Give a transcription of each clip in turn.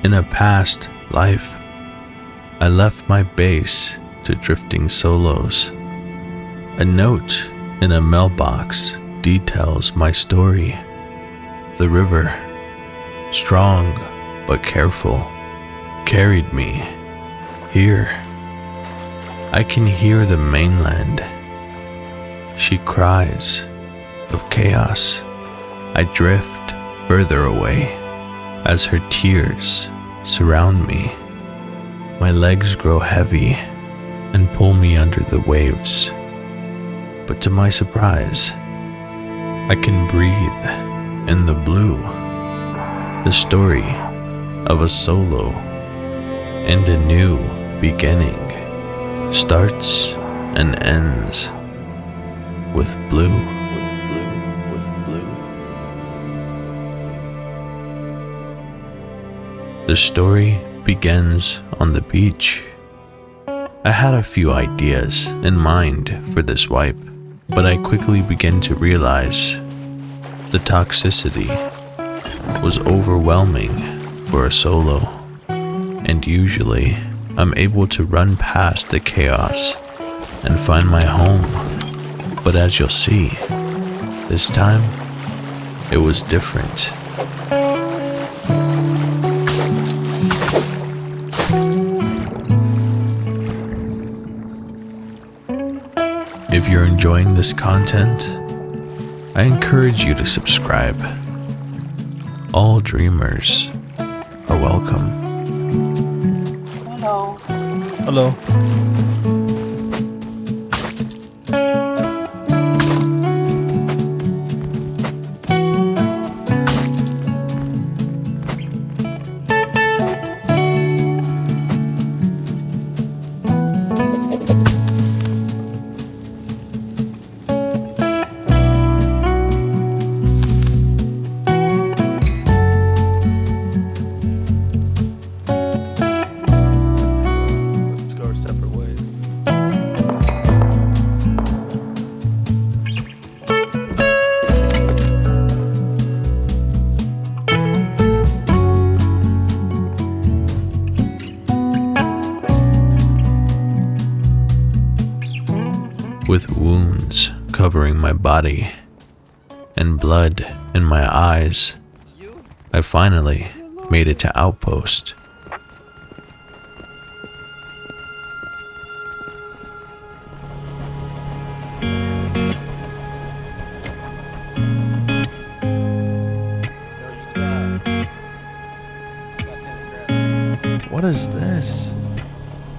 In a past life, I left my base to drifting solos. A note in a mailbox details my story. The river, strong but careful, carried me here. I can hear the mainland. She cries of chaos. I drift further away as her tears surround me. My legs grow heavy and pull me under the waves. But to my surprise, I can breathe in the blue. The story of a solo and a new beginning starts and ends with blue. The story begins on the beach. I had a few ideas in mind for this wipe, but I quickly began to realize the toxicity was overwhelming for a solo, and usually I'm able to run past the chaos and find my home. But as you'll see, this time it was different. If you're enjoying this content, I encourage you to subscribe. All dreamers are welcome. Hello. Hello. With wounds covering my body and blood in my eyes, I finally made it to Outpost. What is this?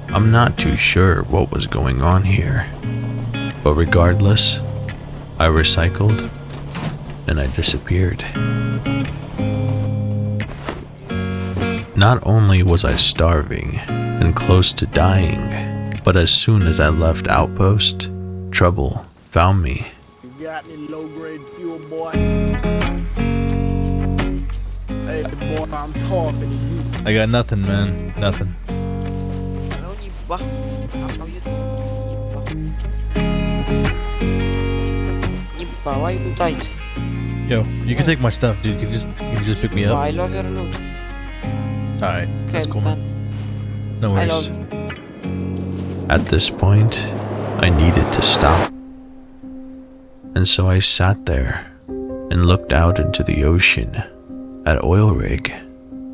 I'm not too sure what was going on here. But regardless, I recycled and I disappeared. Not only was I starving and close to dying, but as soon as I left Outpost, trouble found me. You got any low-grade fuel, boy? Hey, boy, I'm talking to you. I got nothing, man. Nothing. Why you tight? Yo, you can take my stuff, dude. You can just pick me up. I love your loot. Alright, that's cool, man. No I worries. love At this point, I needed to stop. And so I sat there and looked out into the ocean at Oil Rig,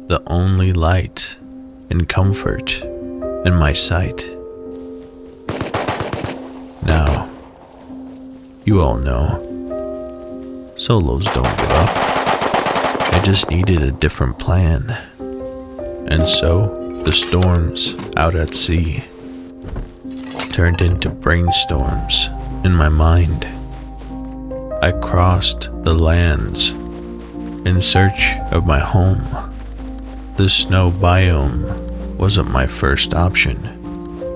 the only light and comfort in my sight. Now, you all know, solos don't give up. I just needed a different plan. And so, the storms out at sea turned into brainstorms in my mind. I crossed the lands in search of my home. The snow biome wasn't my first option,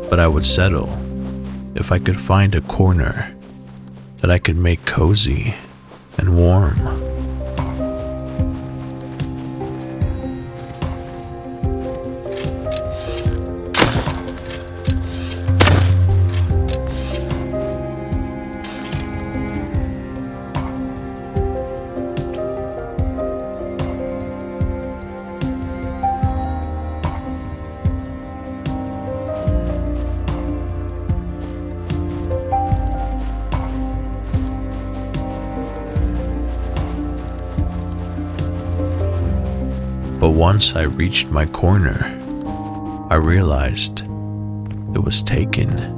but I would settle if I could find a corner that I could make cozy and warm. But once I reached my corner, I realized it was taken.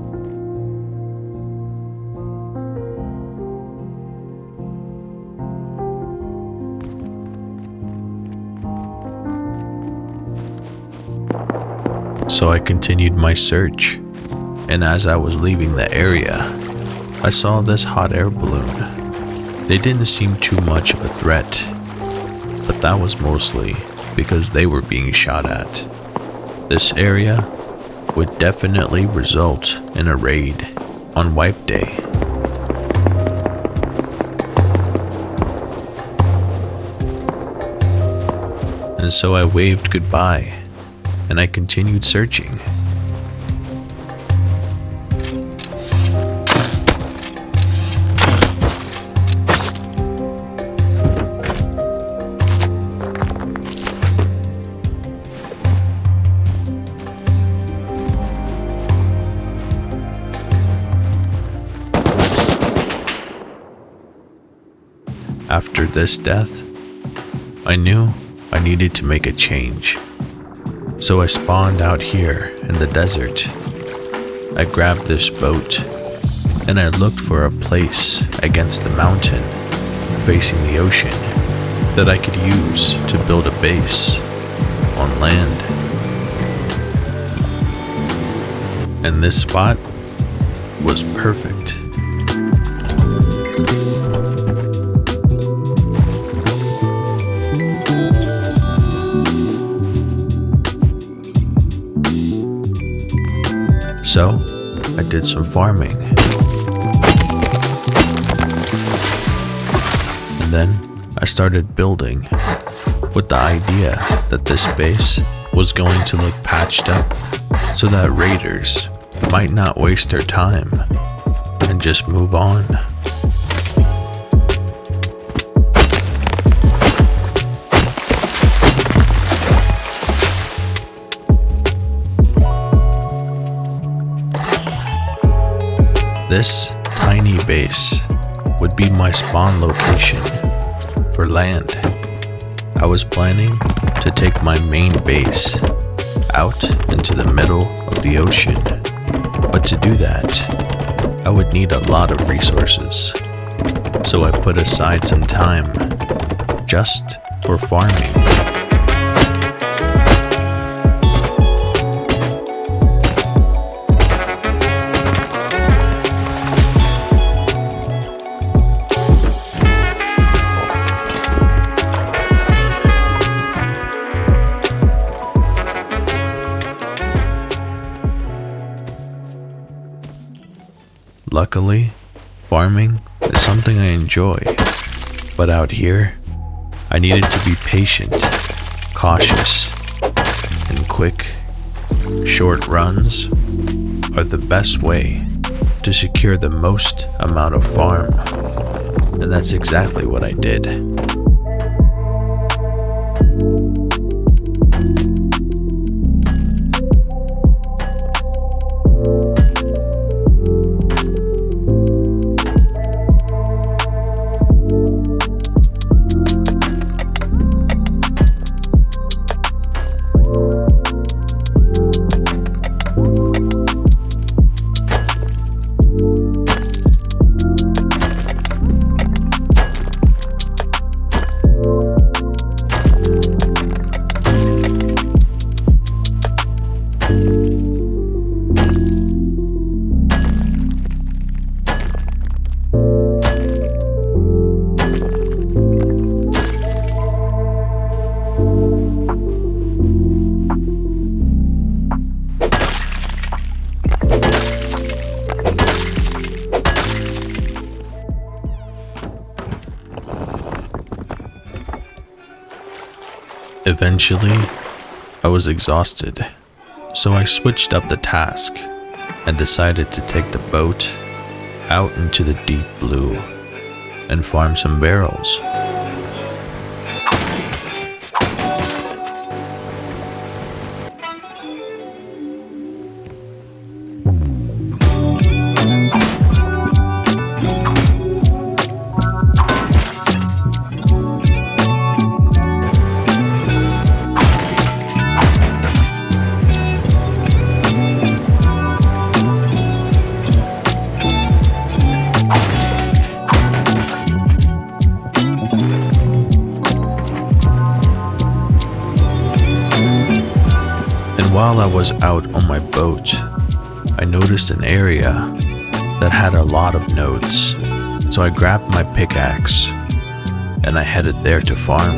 So I continued my search, and as I was leaving the area, I saw this hot air balloon. They didn't seem too much of a threat, but that was mostly because they were being shot at. This area would definitely result in a raid on wipe day. And so I waved goodbye, and I continued searching. After this death, I knew I needed to make a change. So I spawned out here in the desert. I grabbed this boat and I looked for a place against the mountain facing the ocean that I could use to build a base on land. And this spot was perfect. So, I did some farming. And then, I started building with the idea that this base was going to look patched up so that raiders might not waste their time and just move on. This tiny base would be my spawn location for land. I was planning to take my main base out into the middle of the ocean, but to do that, I would need a lot of resources. So I put aside some time just for farming. Luckily, farming is something I enjoy, but out here, I needed to be patient, cautious, and quick. Short runs are the best way to secure the most amount of farm, and that's exactly what I did. Eventually, I was exhausted, so I switched up the task and decided to take the boat out into the deep blue and farm some barrels. while I was out on my boat, I noticed an area that had a lot of nodes. So I grabbed my pickaxe and I headed there to farm.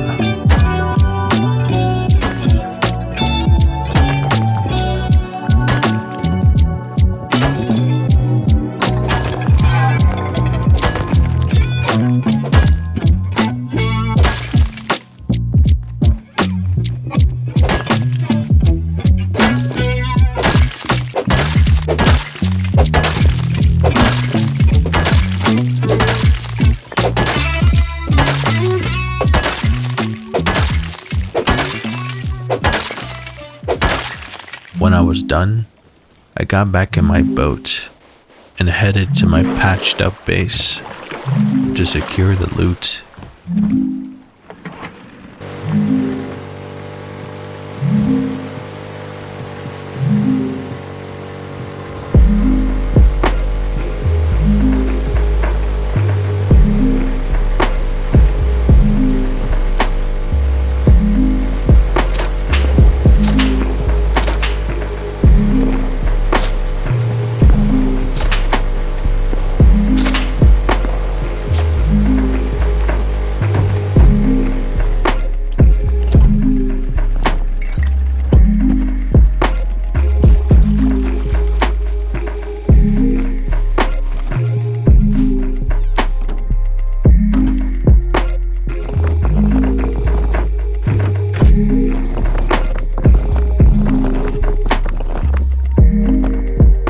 When I was done, I got back in my boat and headed to my patched up base to secure the loot.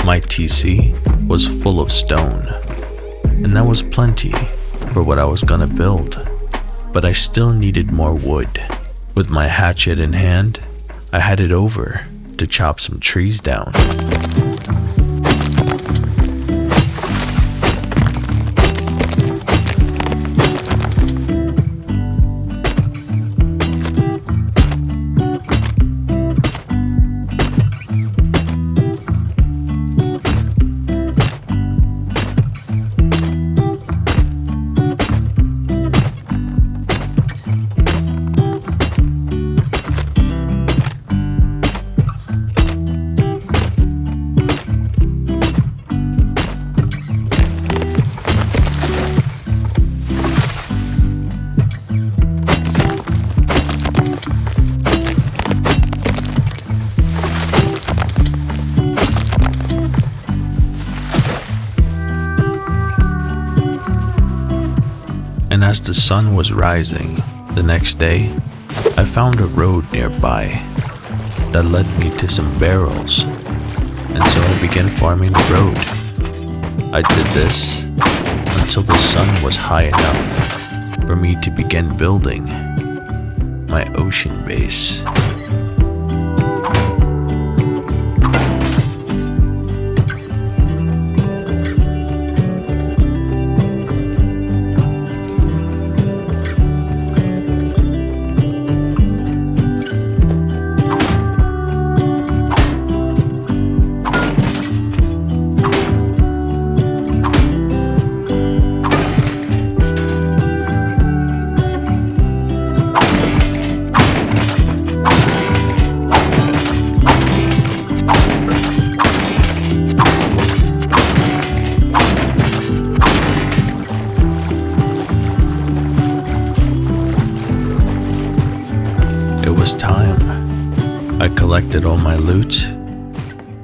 My TC was full of stone, and that was plenty for what I was gonna build, but I still needed more wood. With my hatchet in hand, I headed over to chop some trees down. And as the sun was rising the next day, I found a road nearby that led me to some barrels, and so I began farming the road. I did this until the sun was high enough for me to begin building my ocean base. It was time. I collected all my loot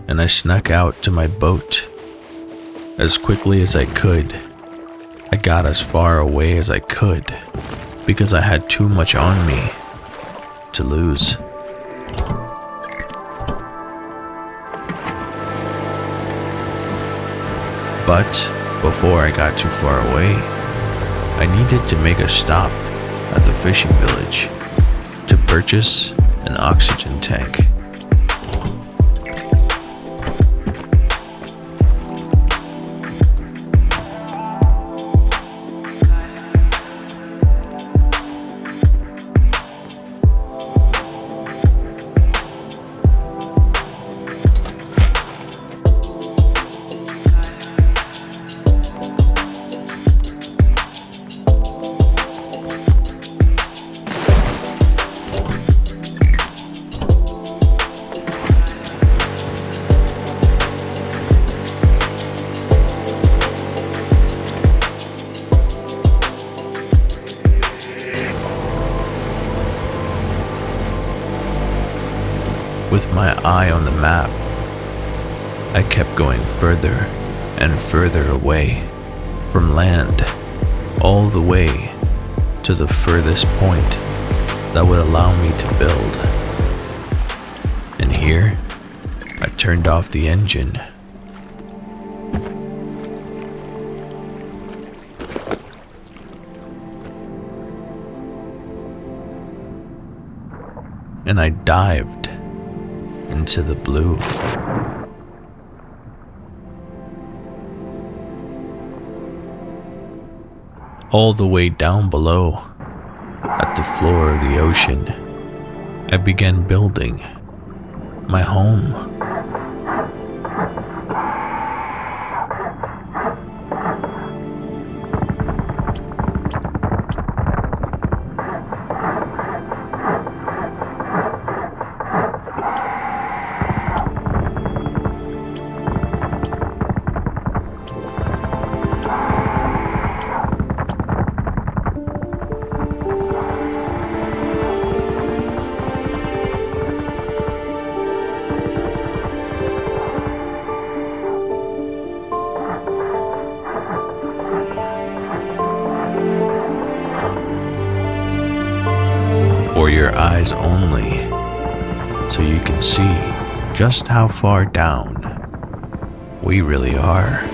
and I snuck out to my boat. As quickly as I could, I got as far away as I could because I had too much on me to lose. But before I got too far away, I needed to make a stop at the fishing village to purchase an oxygen tank. With my eye on the map, I kept going further and further away from land, all the way to the furthest point that would allow me to build. And here, I turned off the engine. And I dived into the blue. All the way down below, at the floor of the ocean, I began building my home. Or your eyes only, so you can see just how far down we really are.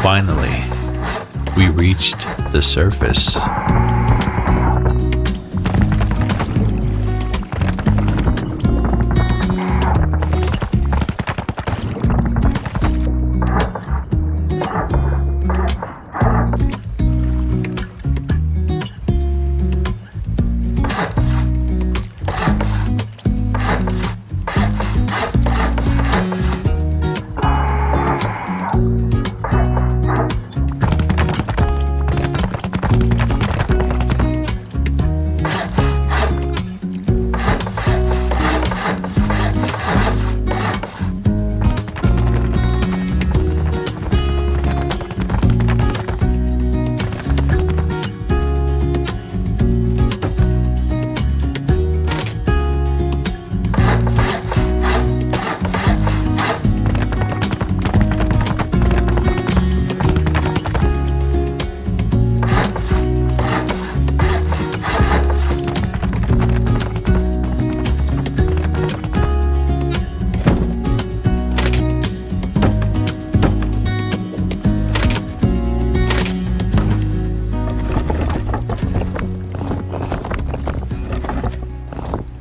Finally, we reached the surface.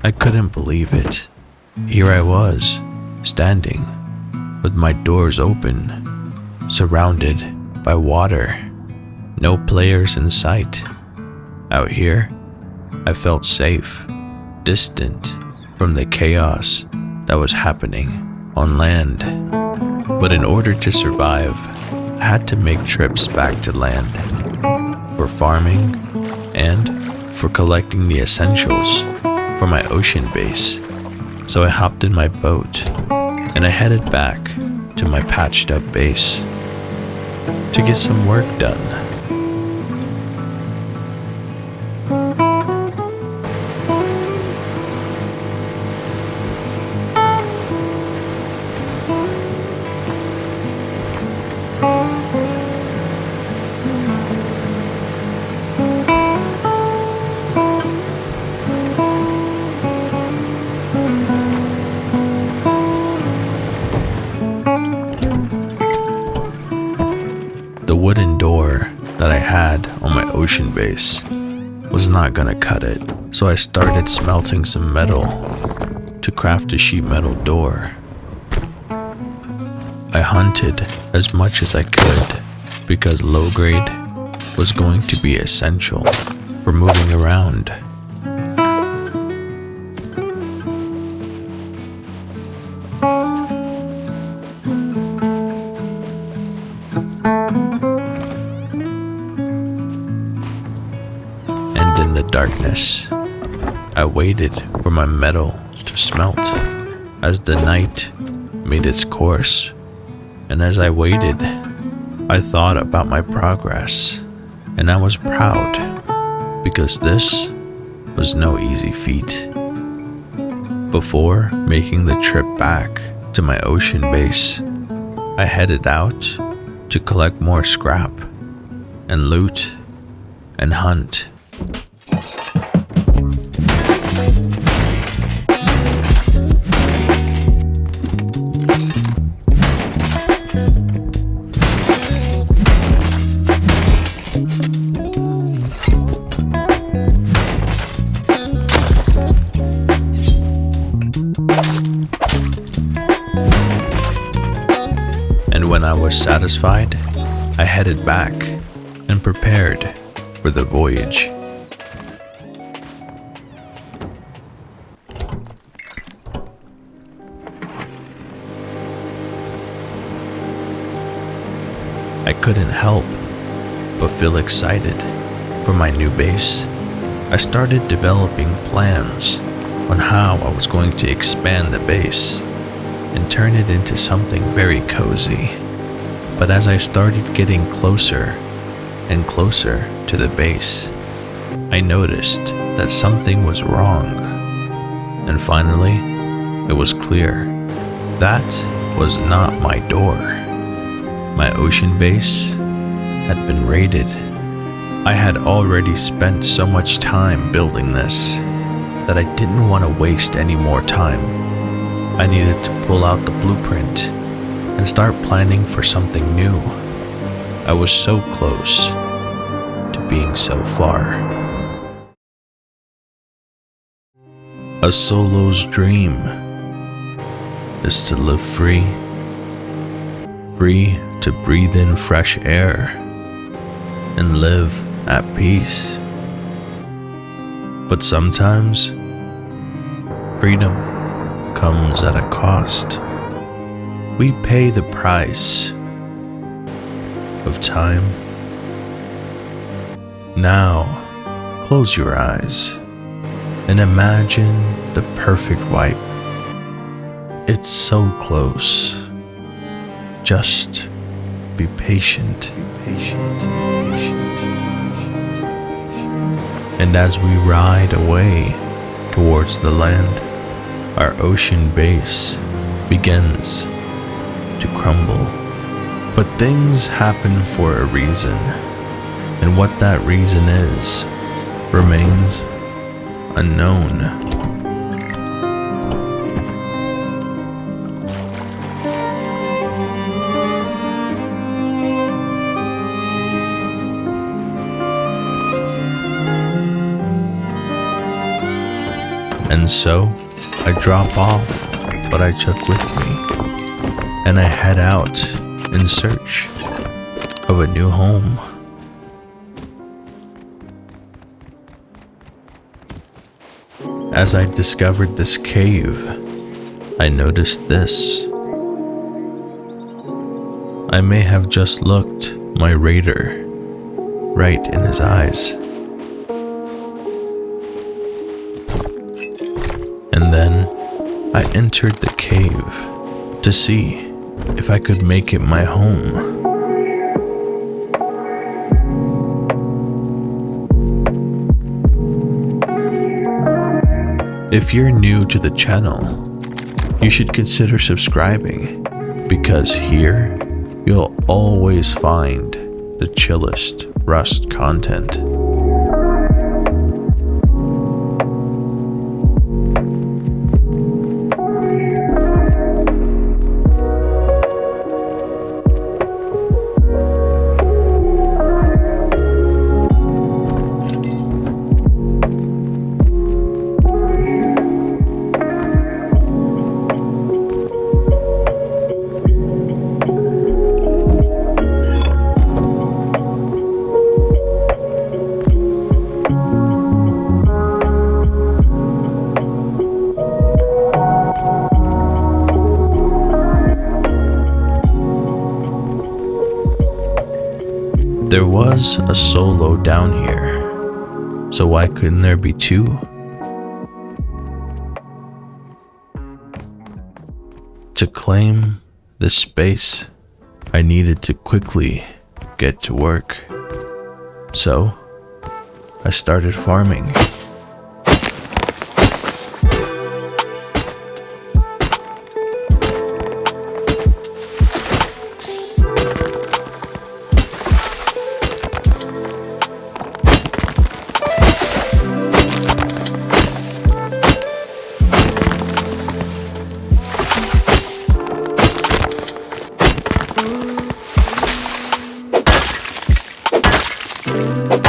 I couldn't believe it. Here I was, standing, with my doors open, surrounded by water. No players in sight. Out here, I felt safe, distant from the chaos that was happening on land. But in order to survive, I had to make trips back to land for farming and for collecting the essentials for my ocean base. So I hopped in my boat and I headed back to my patched up base to get some work done. The wooden door that I had on my ocean base was not gonna cut it, so I started smelting some metal to craft a sheet metal door. I hunted as much as I could because low grade was going to be essential for moving around. And in the darkness, I waited for my metal to smelt as the night made its course. And as I waited, I thought about my progress, and I was proud because this was no easy feat. Before making the trip back to my ocean base, I headed out to collect more scrap and loot and hunt. And when I was satisfied, I headed back and prepared for the voyage. I couldn't help but feel excited for my new base. I started developing plans on how I was going to expand the base and turn it into something very cozy. But as I started getting closer and closer to the base, I noticed that something was wrong. And finally, it was clear. That was not my door. My ocean base had been raided. I had already spent so much time building this that I didn't want to waste any more time. I needed to pull out the blueprint and start planning for something new. I was so close to being so far. A solo's dream is to live free, free to breathe in fresh air and live at peace. But sometimes freedom comes at a cost. We pay the price of time. Now, close your eyes and imagine the perfect wipe. It's so close. Just be patient. And as we ride away towards the land, our ocean base begins to crumble. But things happen for a reason, and what that reason is remains unknown. And so I drop off what I took with me, and I head out in search of a new home. As I discovered this cave, I noticed this. I may have just looked my raider right in his eyes. And then I entered the cave to see if I could make it my home. If you're new to the channel, you should consider subscribing, because here you'll always find the chillest Rust content. There was a solo down here, so why couldn't there be two? To claim this space, I needed to quickly get to work. So, I started farming.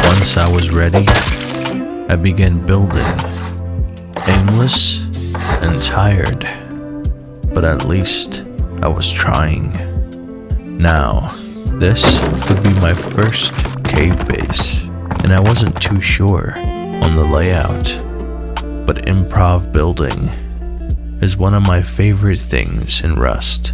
Once I was ready, I began building, aimless and tired, but at least I was trying. Now, this would be my first cave base, and I wasn't too sure on the layout, but improv building is one of my favorite things in Rust.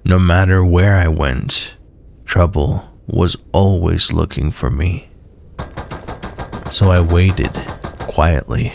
No matter where I went, trouble was always looking for me. So I waited quietly.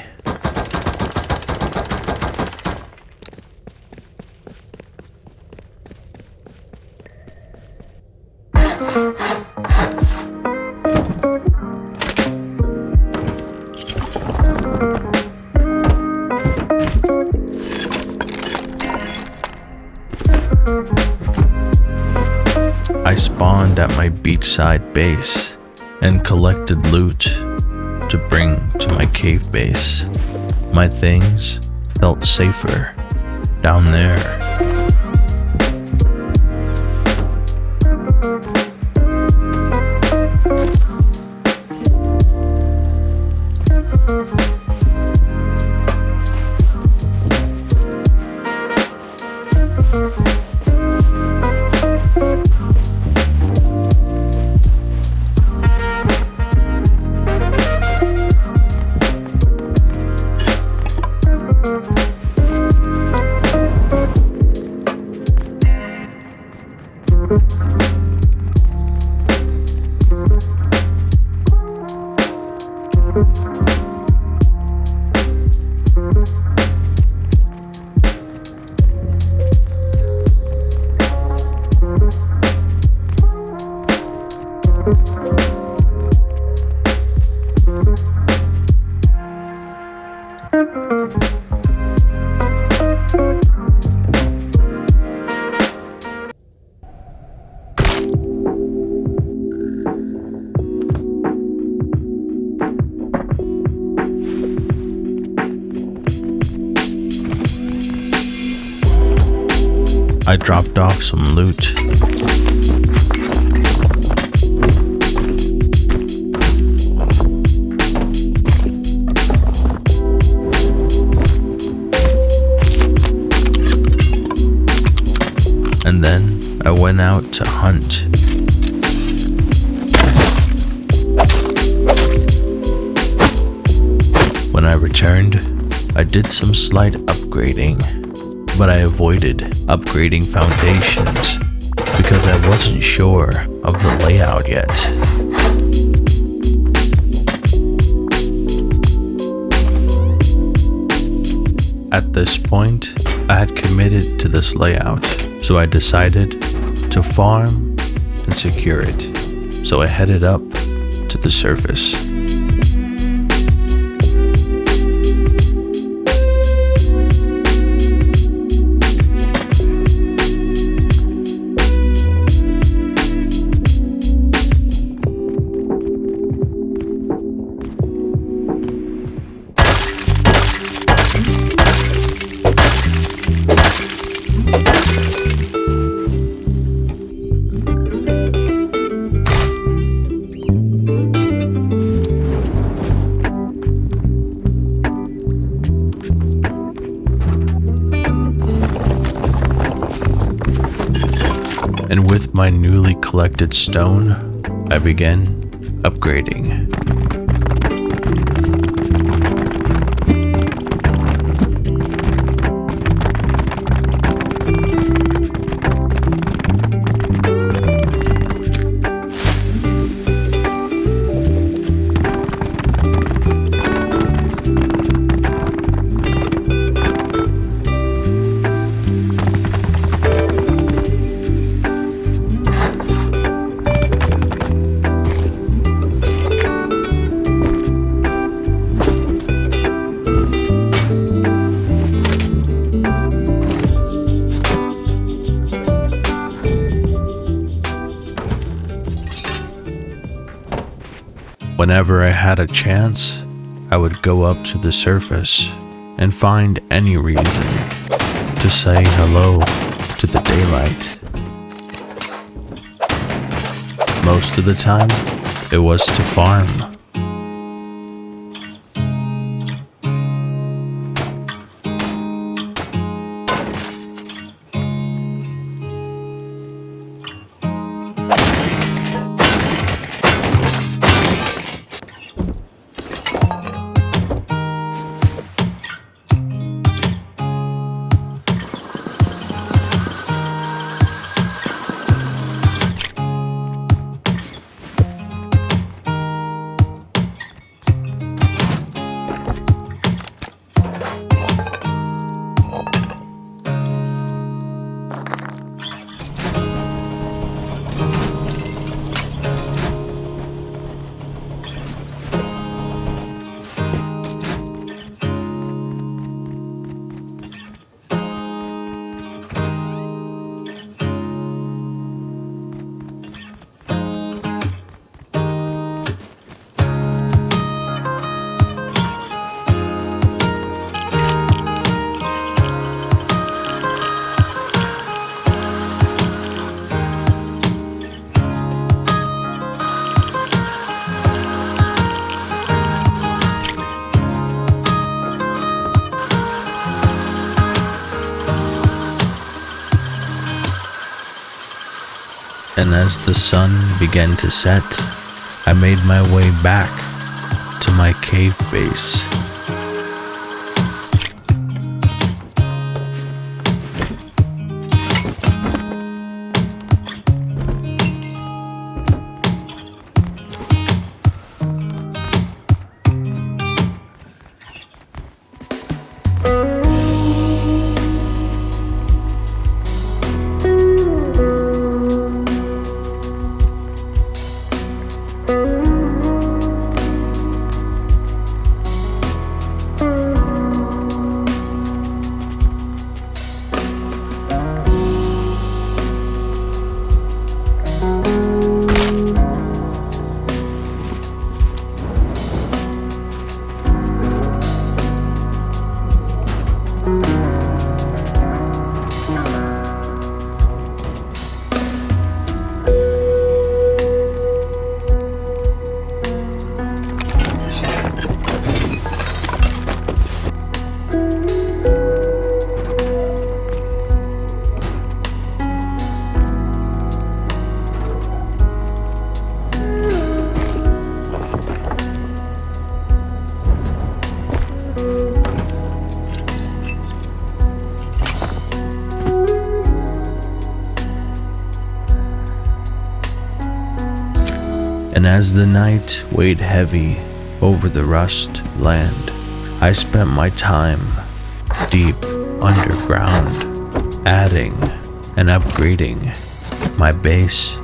I spawned at my beachside base and collected loot to bring to my cave base. My things felt safer down there. I dropped off some loot. And then I went out to hunt. When I returned, I did some slight upgrading, but I avoided upgrading foundations because I wasn't sure of the layout yet. At this point, I had committed to this layout, so I decided to farm and secure it. So I headed up to the surface. And with my newly collected stone, I began upgrading. Whenever I had a chance, I would go up to the surface and find any reason to say hello to the daylight. Most of the time, it was to farm. And as the sun began to set, I made my way back to my cave base. And as the night weighed heavy over the rust land, I spent my time deep underground, adding and upgrading my base.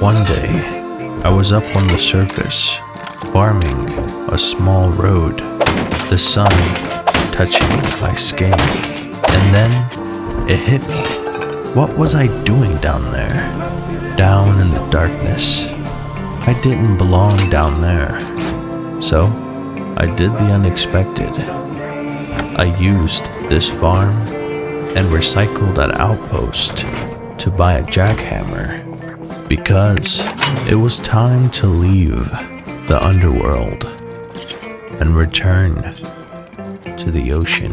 One day, I was up on the surface, farming a small road, the sun touching my skin, and then it hit me. What was I doing down there? Down in the darkness. I didn't belong down there. So, I did the unexpected. I used this farm and recycled an outpost to buy a jackhammer, because it was time to leave the underworld and return to the ocean.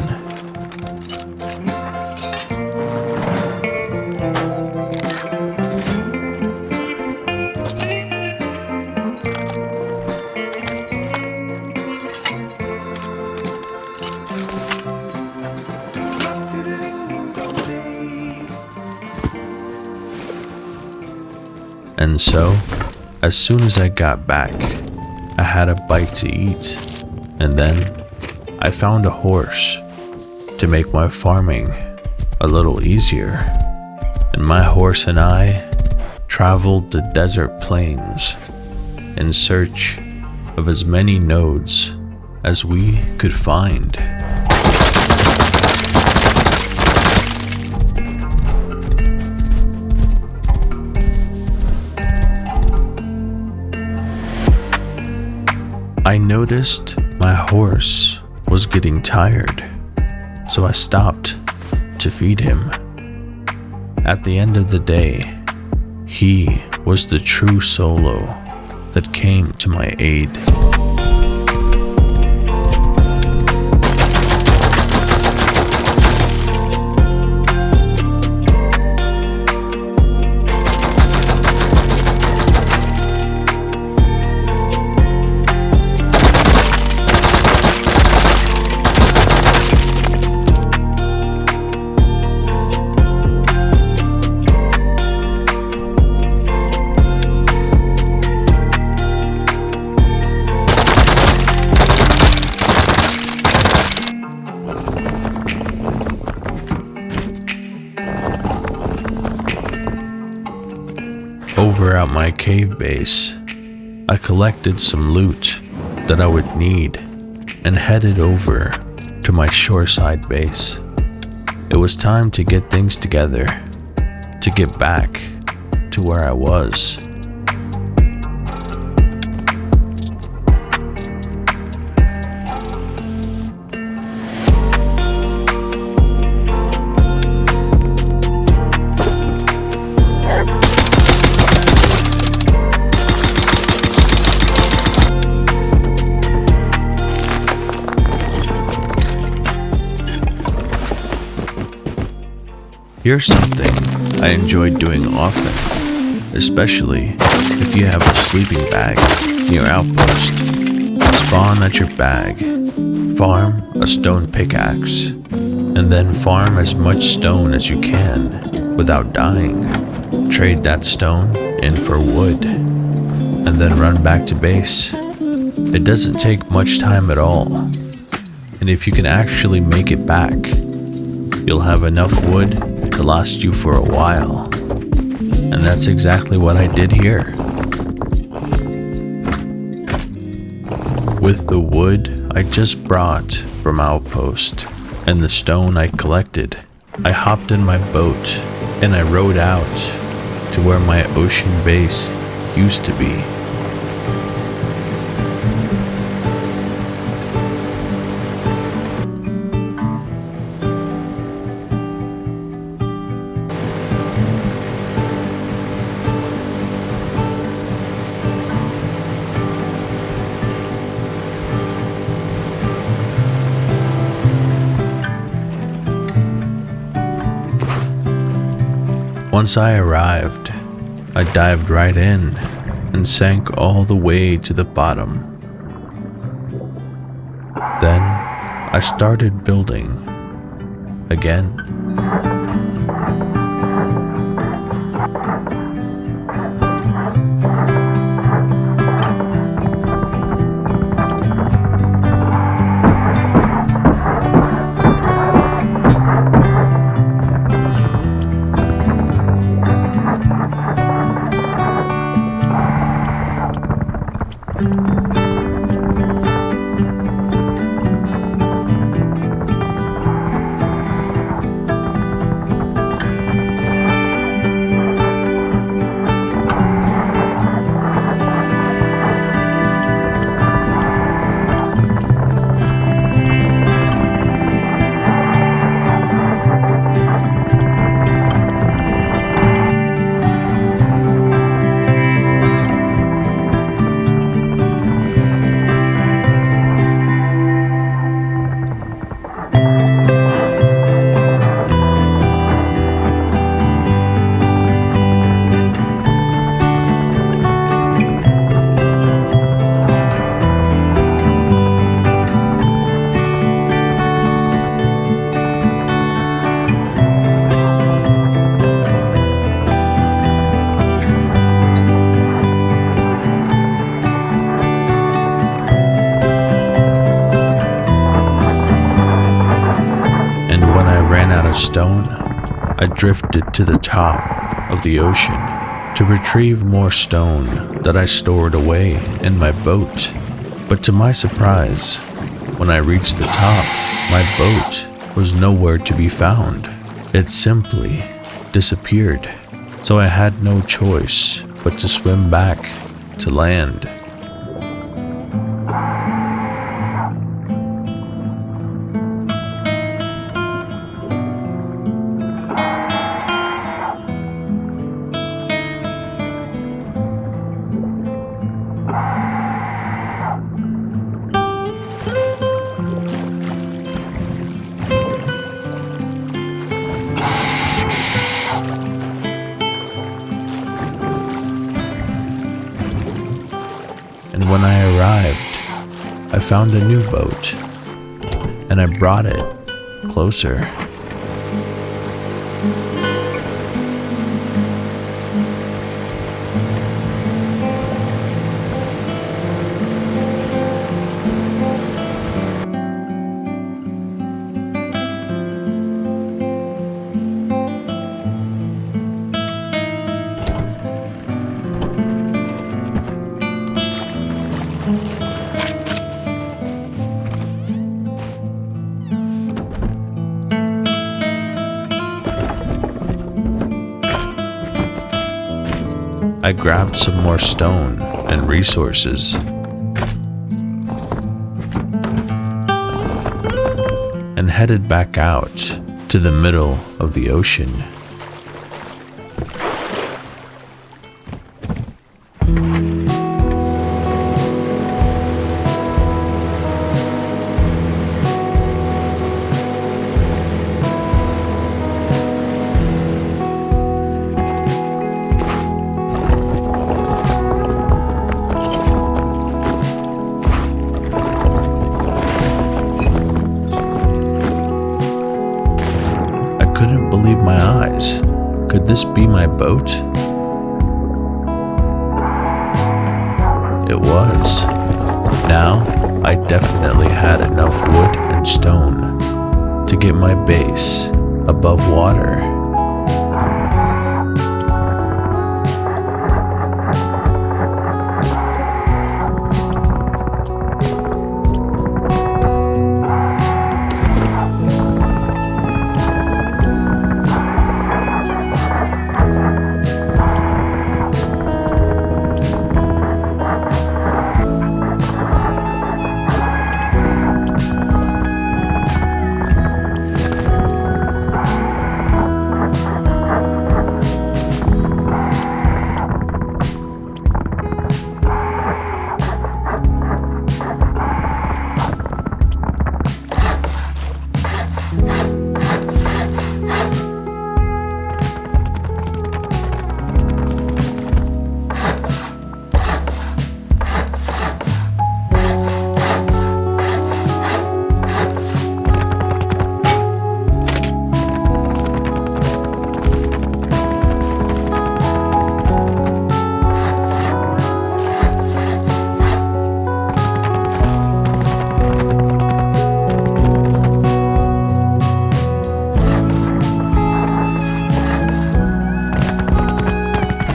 And so, as soon as I got back, I had a bite to eat, and then I found a horse to make my farming a little easier. And my horse and I traveled the desert plains in search of as many nodes as we could find. I noticed my horse was getting tired, so I stopped to feed him. At the end of the day, he was the true solo that came to my aid. Over at my cave base, I collected some loot that I would need and headed over to my shoreside base. It was time to get things together, to get back to where I was. Here's something I enjoy doing often, especially if you have a sleeping bag in your outpost. Spawn at your bag, farm a stone pickaxe, and then farm as much stone as you can without dying. Trade that stone in for wood, and then run back to base. It doesn't take much time at all, and if you can actually make it back, you'll have enough wood to last you for a while. And that's exactly what I did here. With the wood I just brought from Outpost and the stone I collected, I hopped in my boat and I rowed out to where my ocean base used to be. Once I arrived, I dived right in and sank all the way to the bottom. Then I started building again. Stone, I drifted to the top of the ocean to retrieve more stone that I stored away in my boat. But to my surprise, when I reached the top, my boat was nowhere to be found. It simply disappeared. So I had no choice but to swim back to land. And when I arrived, I found a new boat, and I brought it closer. I grabbed some more stone and resources and headed back out to the middle of the ocean. I couldn't believe my eyes. Could this be my boat? It was. Now, I definitely had enough wood and stone to get my base above water.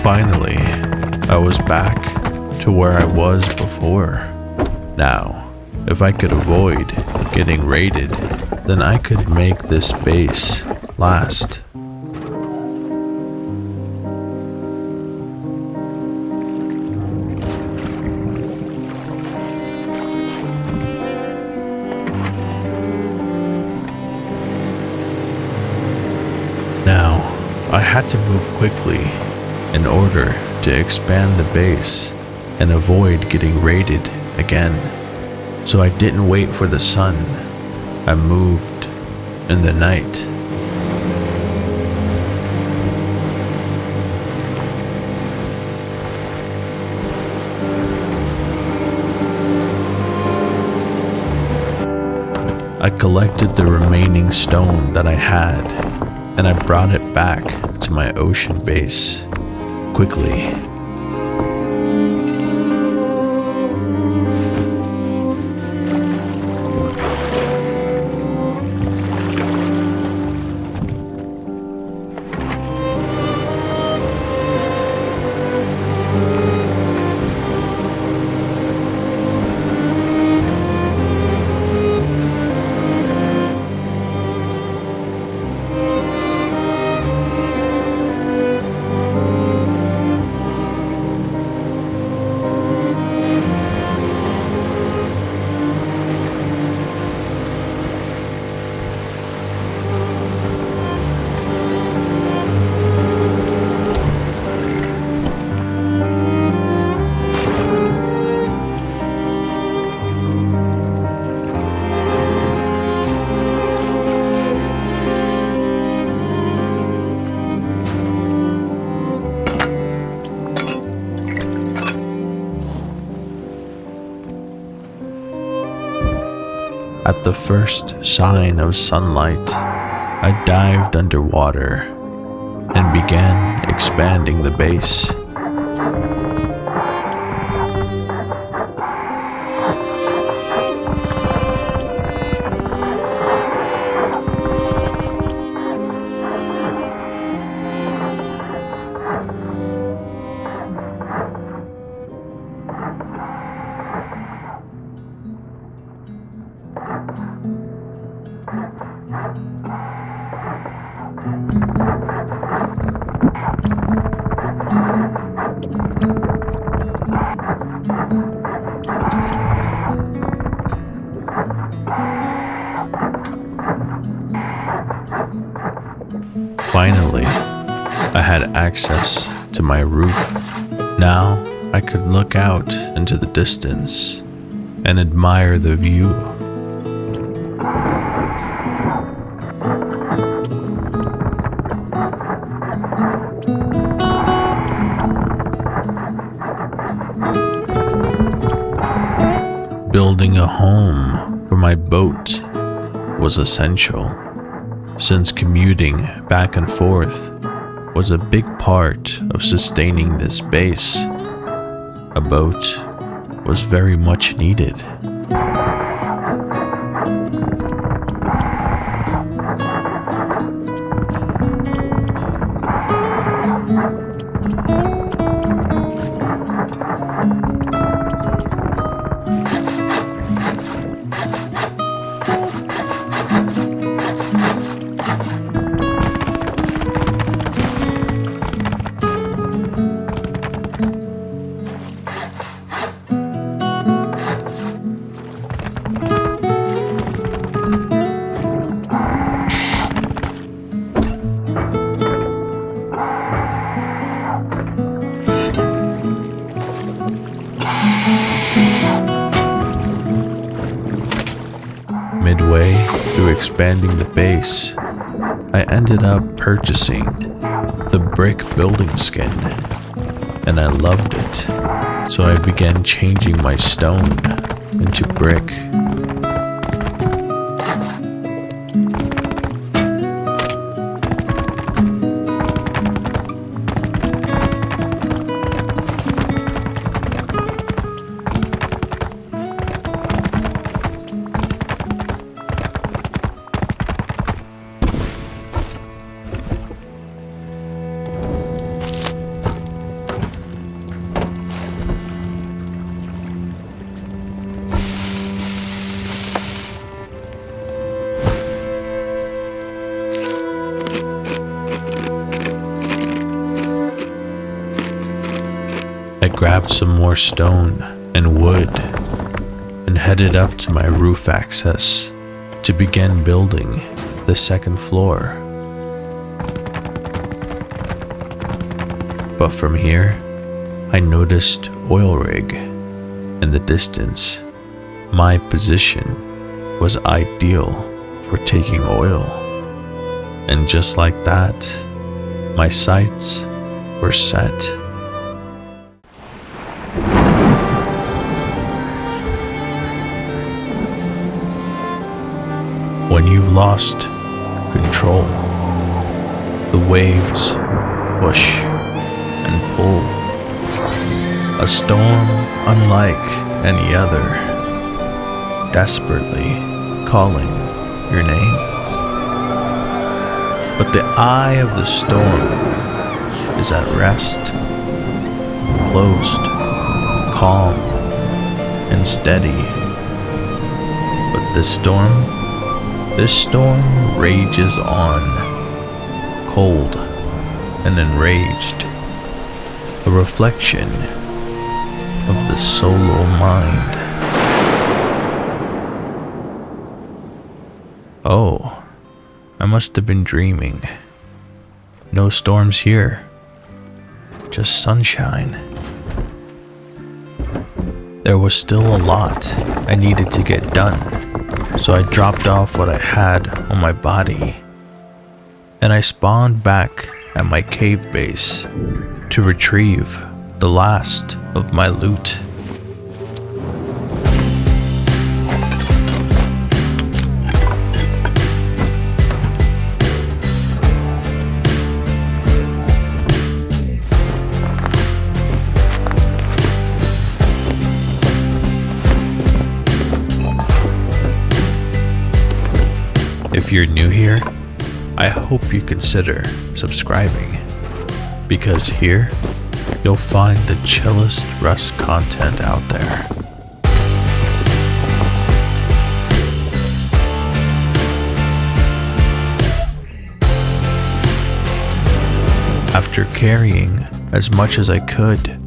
Finally, I was back to where I was before. Now, if I could avoid getting raided, then I could make this base last. Now, I had to move quickly in order to expand the base and avoid getting raided again. So I didn't wait for the sun. I moved in the night. I collected the remaining stone that I had, and I brought it back to my ocean base quickly. At the first sign of sunlight, I dived underwater and began expanding the base. Finally, I had access to my roof. Now I could look out into the distance and admire the view. Building a home for my boat was essential, since commuting back and forth was a big part of sustaining this base. A boat was very much needed. Midway through expanding the base, I ended up purchasing the brick building skin, and I loved it, so I began changing my stone into brick. I grabbed some more stone and wood and headed up to my roof access to begin building the second floor. But from here, I noticed oil rig in the distance. My position was ideal for taking oil. And just like that, my sights were set. When you've lost control, the waves push and pull. A storm unlike any other, desperately calling your name. But the eye of the storm is at rest, closed, calm, and steady. But this storm rages on, cold and enraged, a reflection of the solo mind. Oh, I must have been dreaming. No storms here, just sunshine. There was still a lot I needed to get done, so I dropped off what I had on my body, and I spawned back at my cave base to retrieve the last of my loot. If you're new here, I hope you consider subscribing, because here you'll find the chillest Rust content out there. After carrying as much as I could,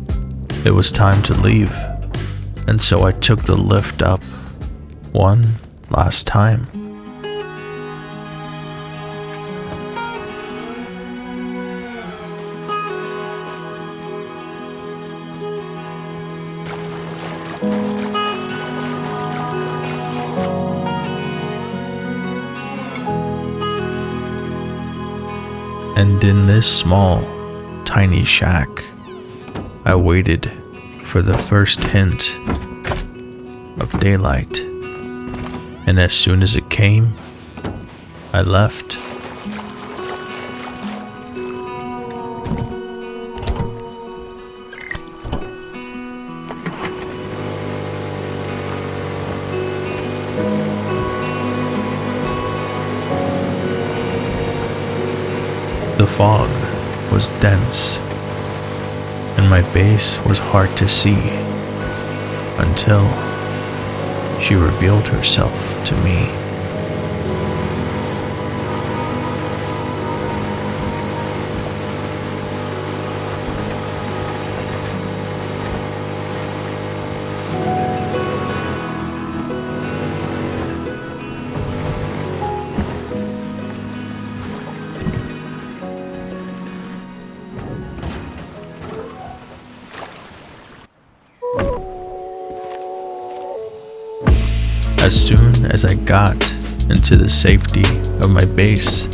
it was time to leave, and so I took the lift up one last time. And in this small, tiny shack, I waited for the first hint of daylight. And as soon as it came, I left. The fog was dense, and my base was hard to see until she revealed herself to me. As soon as I got into the safety of my base,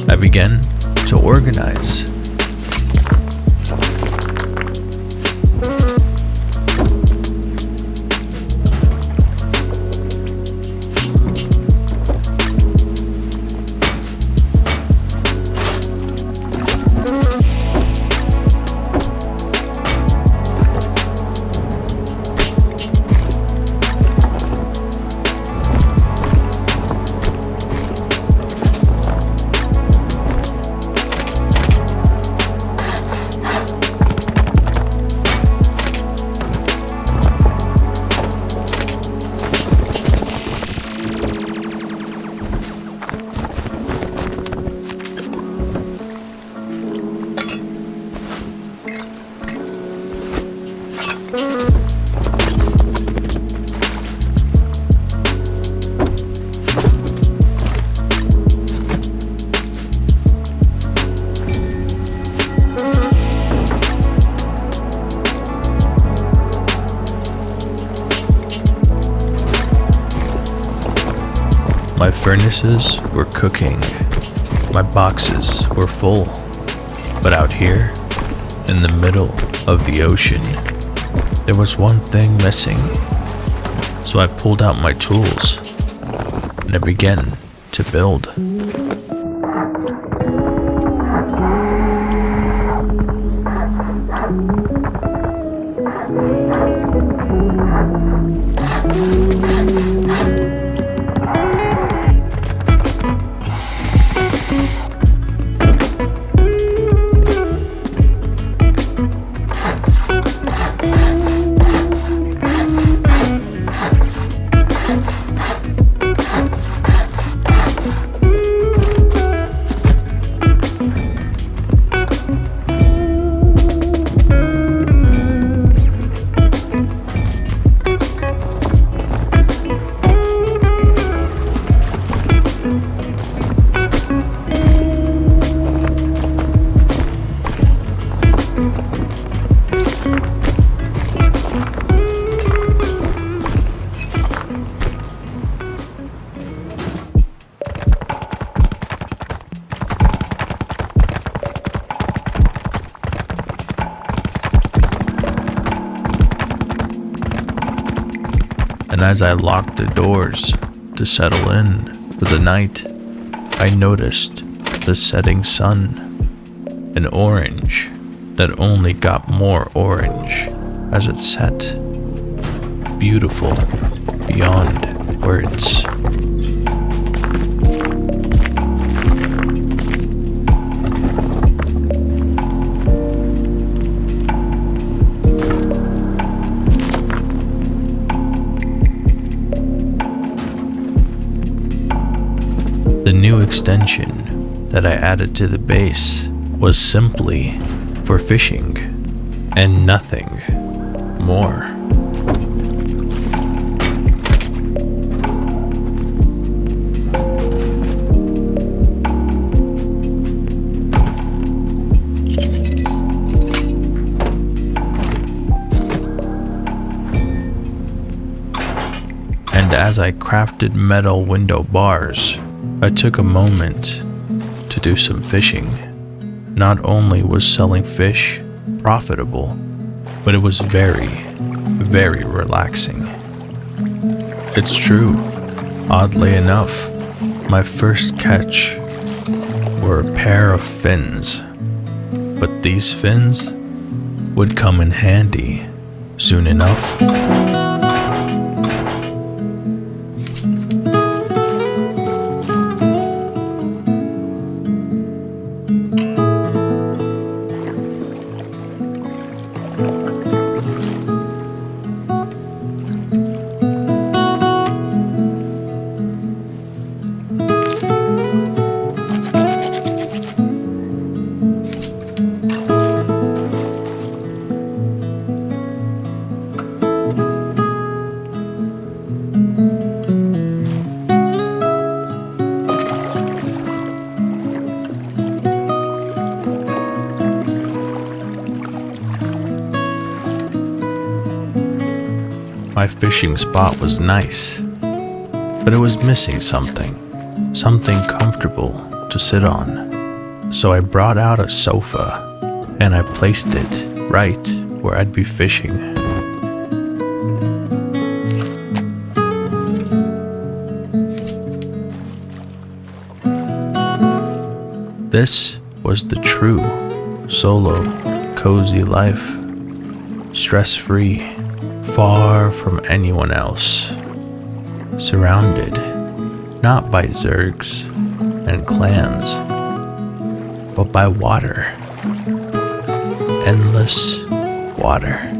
I began to organize. My furnaces were cooking, my boxes were full, but out here, in the middle of the ocean, there was one thing missing. So I pulled out my tools, and I began to build. And as I locked the doors to settle in for the night, I noticed the setting sun, an orange that only got more orange as it set, beautiful beyond words. The new extension that I added to the base was simply for fishing and nothing more. And as I crafted metal window bars, I took a moment to do some fishing. Not only was selling fish profitable, but it was very, very relaxing. It's true, oddly enough, my first catch were a pair of fins, but these fins would come in handy soon enough. My fishing spot was nice, but it was missing something comfortable to sit on. So I brought out a sofa and I placed it right where I'd be fishing. This was the true solo cozy life, stress-free, far from anyone else, surrounded not by zergs and clans, but by water, endless water.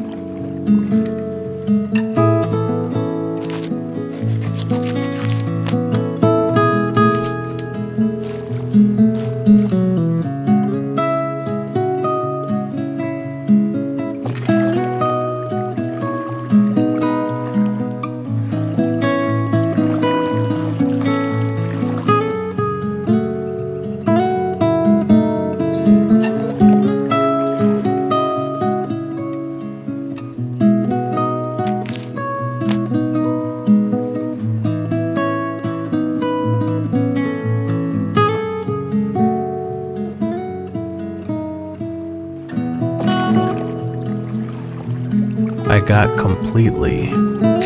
I got completely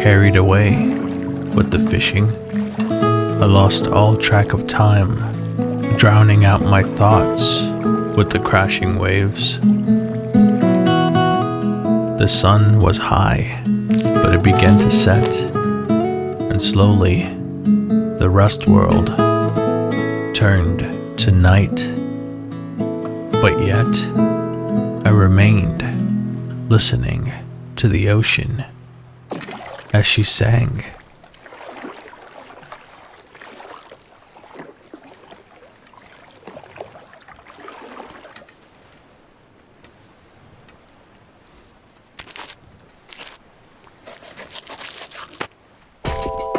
carried away with the fishing. I lost all track of time, drowning out my thoughts with the crashing waves. The sun was high, but it began to set, and slowly the rust world turned to night. But yet, I remained listening to the ocean as she sang.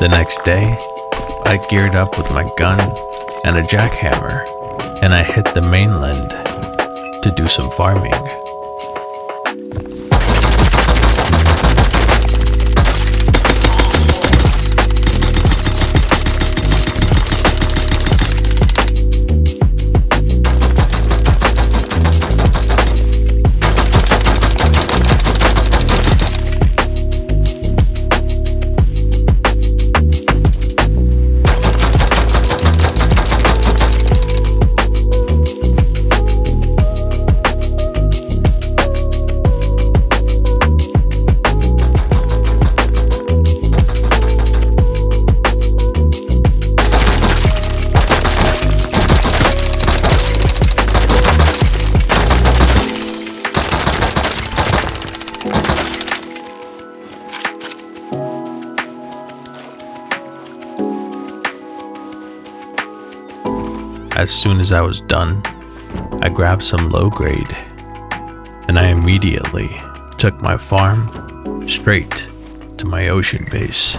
The next day, I geared up with my gun and a jackhammer, and I hit the mainland to do some farming. As soon as I was done, I grabbed some low grade, and I immediately took my farm straight to my ocean base.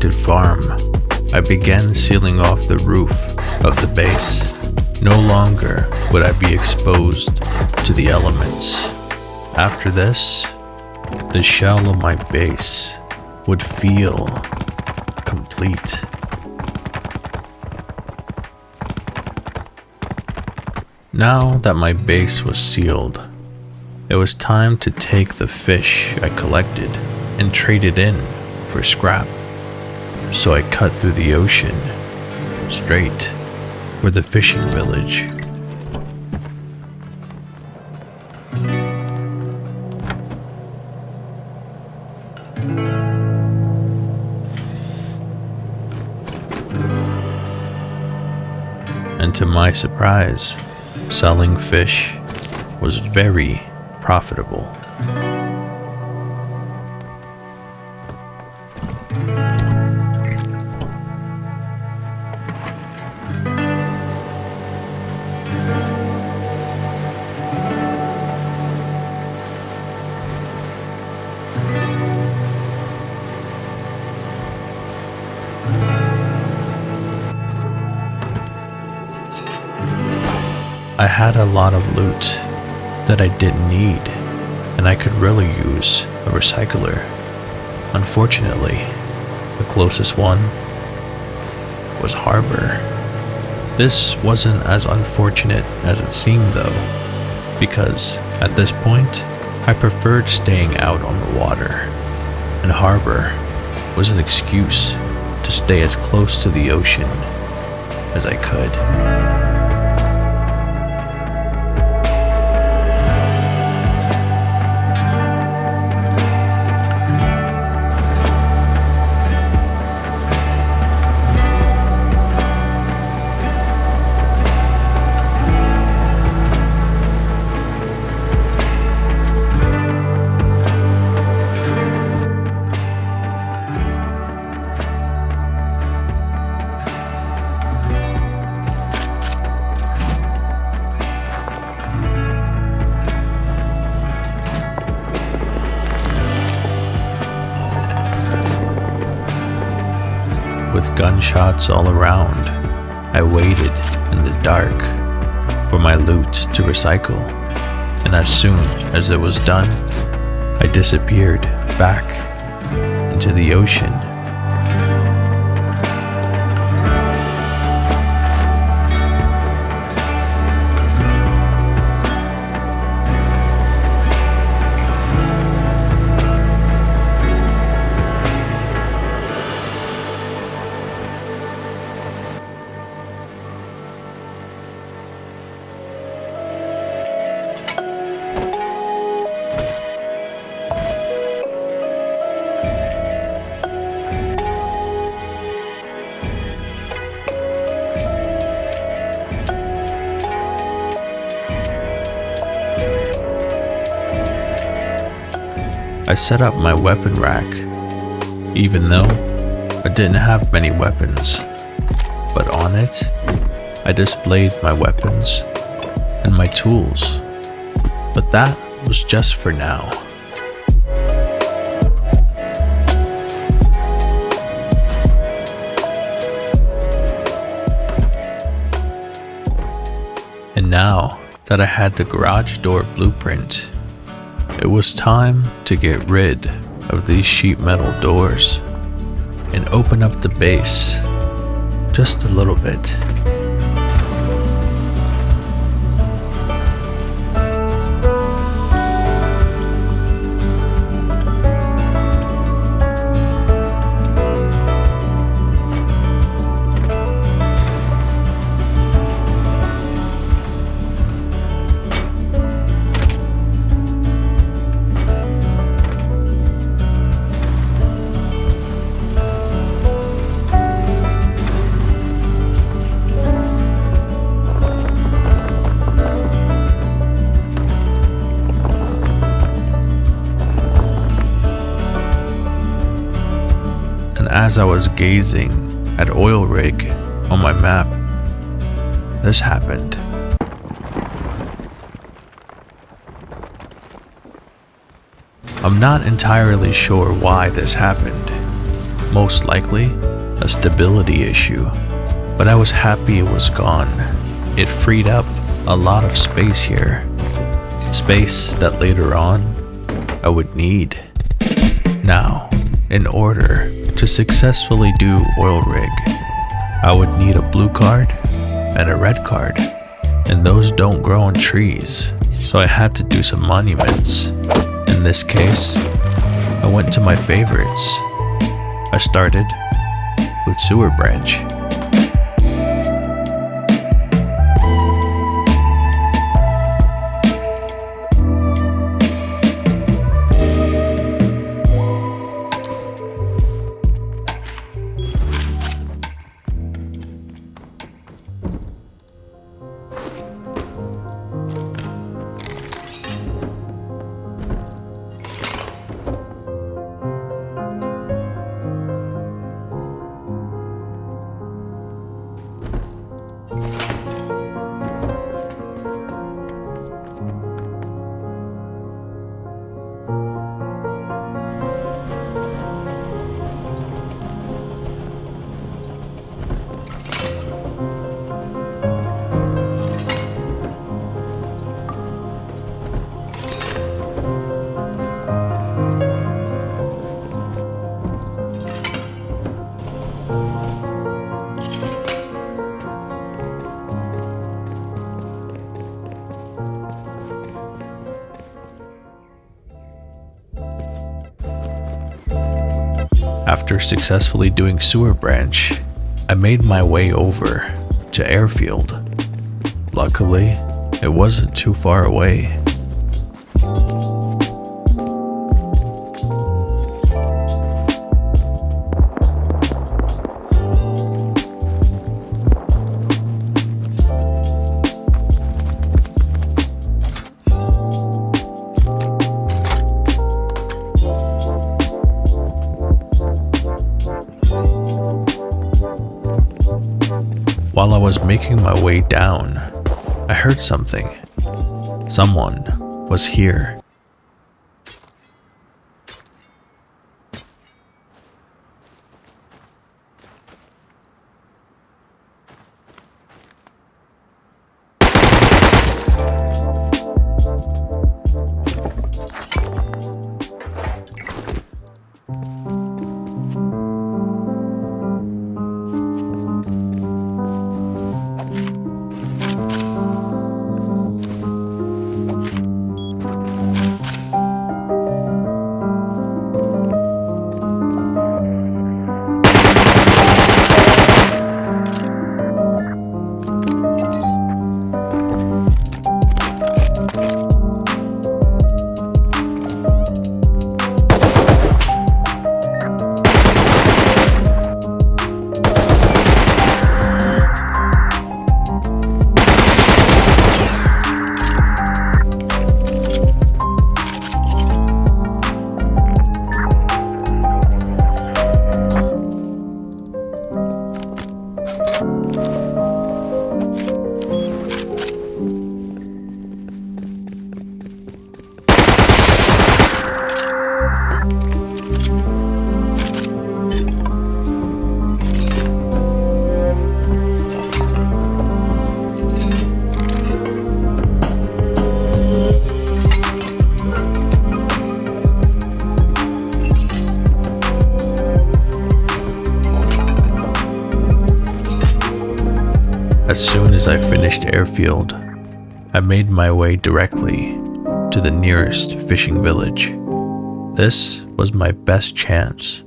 constructed farm, I began sealing off the roof of the base. No longer would I be exposed to the elements. After this, the shell of my base would feel complete. Now that my base was sealed, it was time to take the fish I collected and trade it in for scrap. So I cut through the ocean, straight for the fishing village. And to my surprise, selling fish was very profitable. I had a lot of loot that I didn't need, and I could really use a recycler. Unfortunately, the closest one was Harbor. This wasn't as unfortunate as it seemed though, because at this point, I preferred staying out on the water, and Harbor was an excuse to stay as close to the ocean as I could. With gunshots all around, I waited in the dark for my loot to recycle, and as soon as it was done, I disappeared back into the ocean. I set up my weapon rack, even though I didn't have many weapons, but on it, I displayed my weapons and my tools, but that was just for now. And now that I had the garage door blueprint, it was time to get rid of these sheet metal doors and open up the base just a little bit. As I was gazing at oil rig on my map, this happened. I'm not entirely sure why this happened, Most likely, a stability issue, but I was happy it was gone. It freed up a lot of space here. Space that later on, I would need. Now, in order to successfully do oil rig, I would need a blue card and a red card, and those don't grow on trees, so I had to do some monuments. In this case, I went to my favorites. I started with Sewer Branch. After successfully doing Sewer Branch, I made my way over to Airfield. Luckily, it wasn't too far away. While I was making my way down, I heard something. Someone was here. As soon as I finished Airfield, I made my way directly to the nearest fishing village. This was my best chance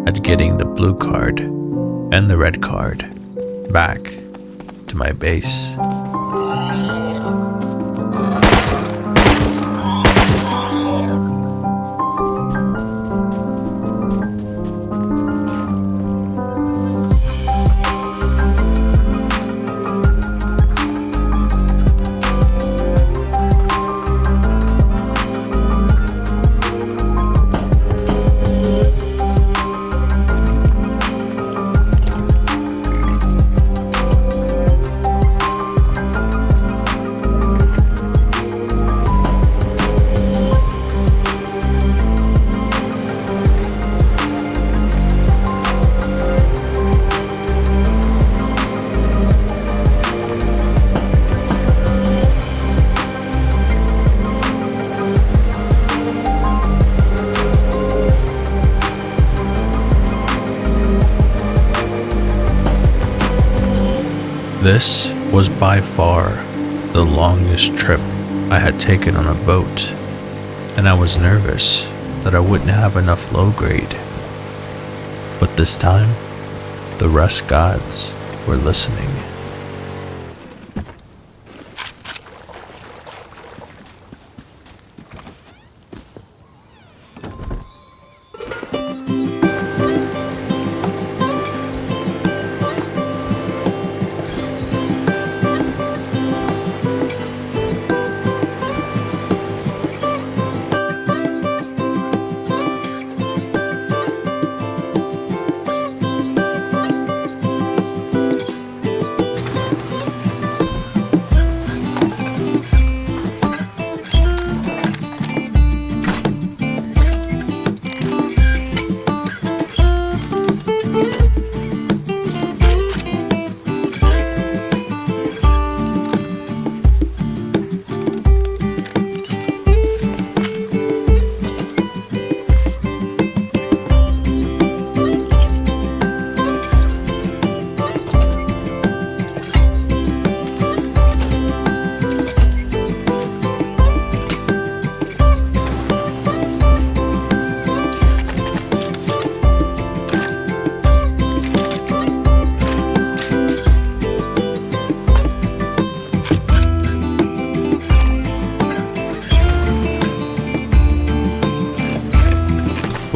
at getting the blue card and the red card back to my base. This was by far the longest trip I had taken on a boat, and I was nervous that I wouldn't have enough low grade. But this time, the rest gods were listening.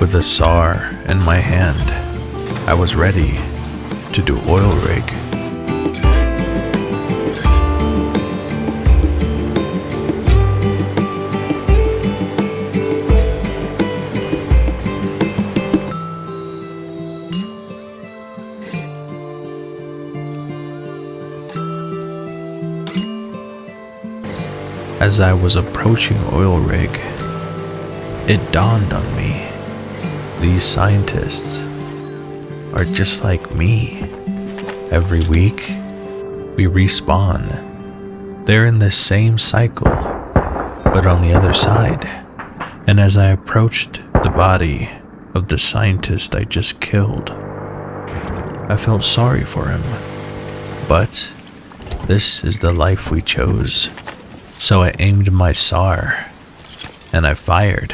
With a SAR in my hand, I was ready to do oil rig. As I was approaching oil rig, it dawned on me. These scientists are just like me. Every week, we respawn. They're in the same cycle, but on the other side. And as I approached the body of the scientist I just killed, I felt sorry for him. But this is the life we chose. So I aimed my SAR, and I fired.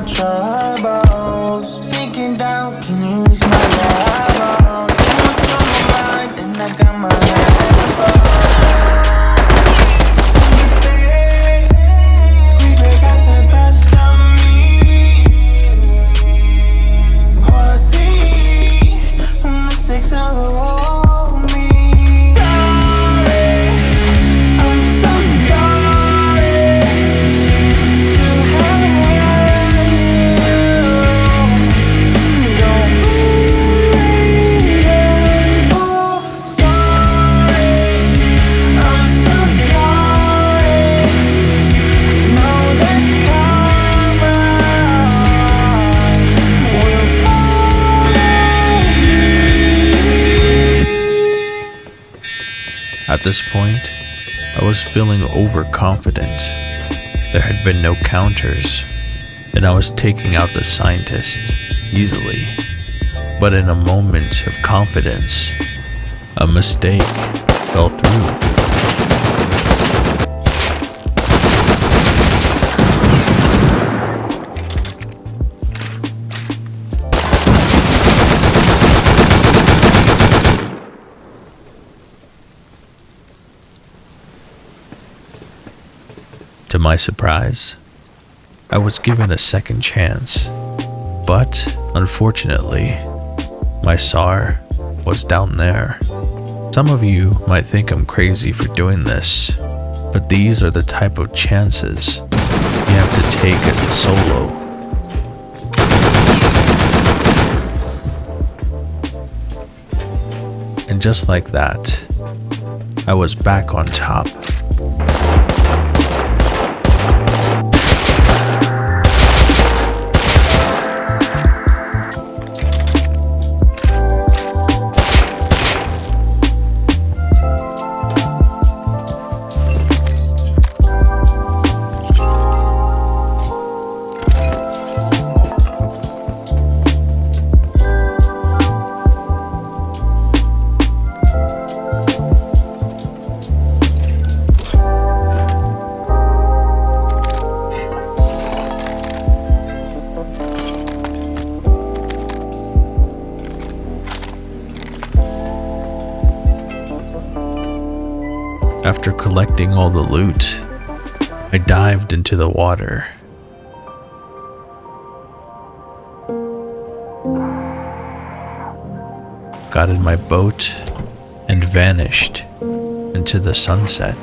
Troubles sinking down, can you reach my level? Too much on my mind and I got my head sympathy, we got the best of me. All I see from the stakes of the wall me. Sorry, I'm so sorry to have hurt you. At this point, I was feeling overconfident. There had been no counters, and I was taking out the scientist easily. But in a moment of confidence, a mistake fell through. To my surprise, I was given a second chance, but unfortunately, my SAR was down there. Some of you might think I'm crazy for doing this, but these are the type of chances you have to take as a solo. And just like that, I was back on top. After collecting all the loot, I dived into the water. Got in my boat and vanished into the sunset.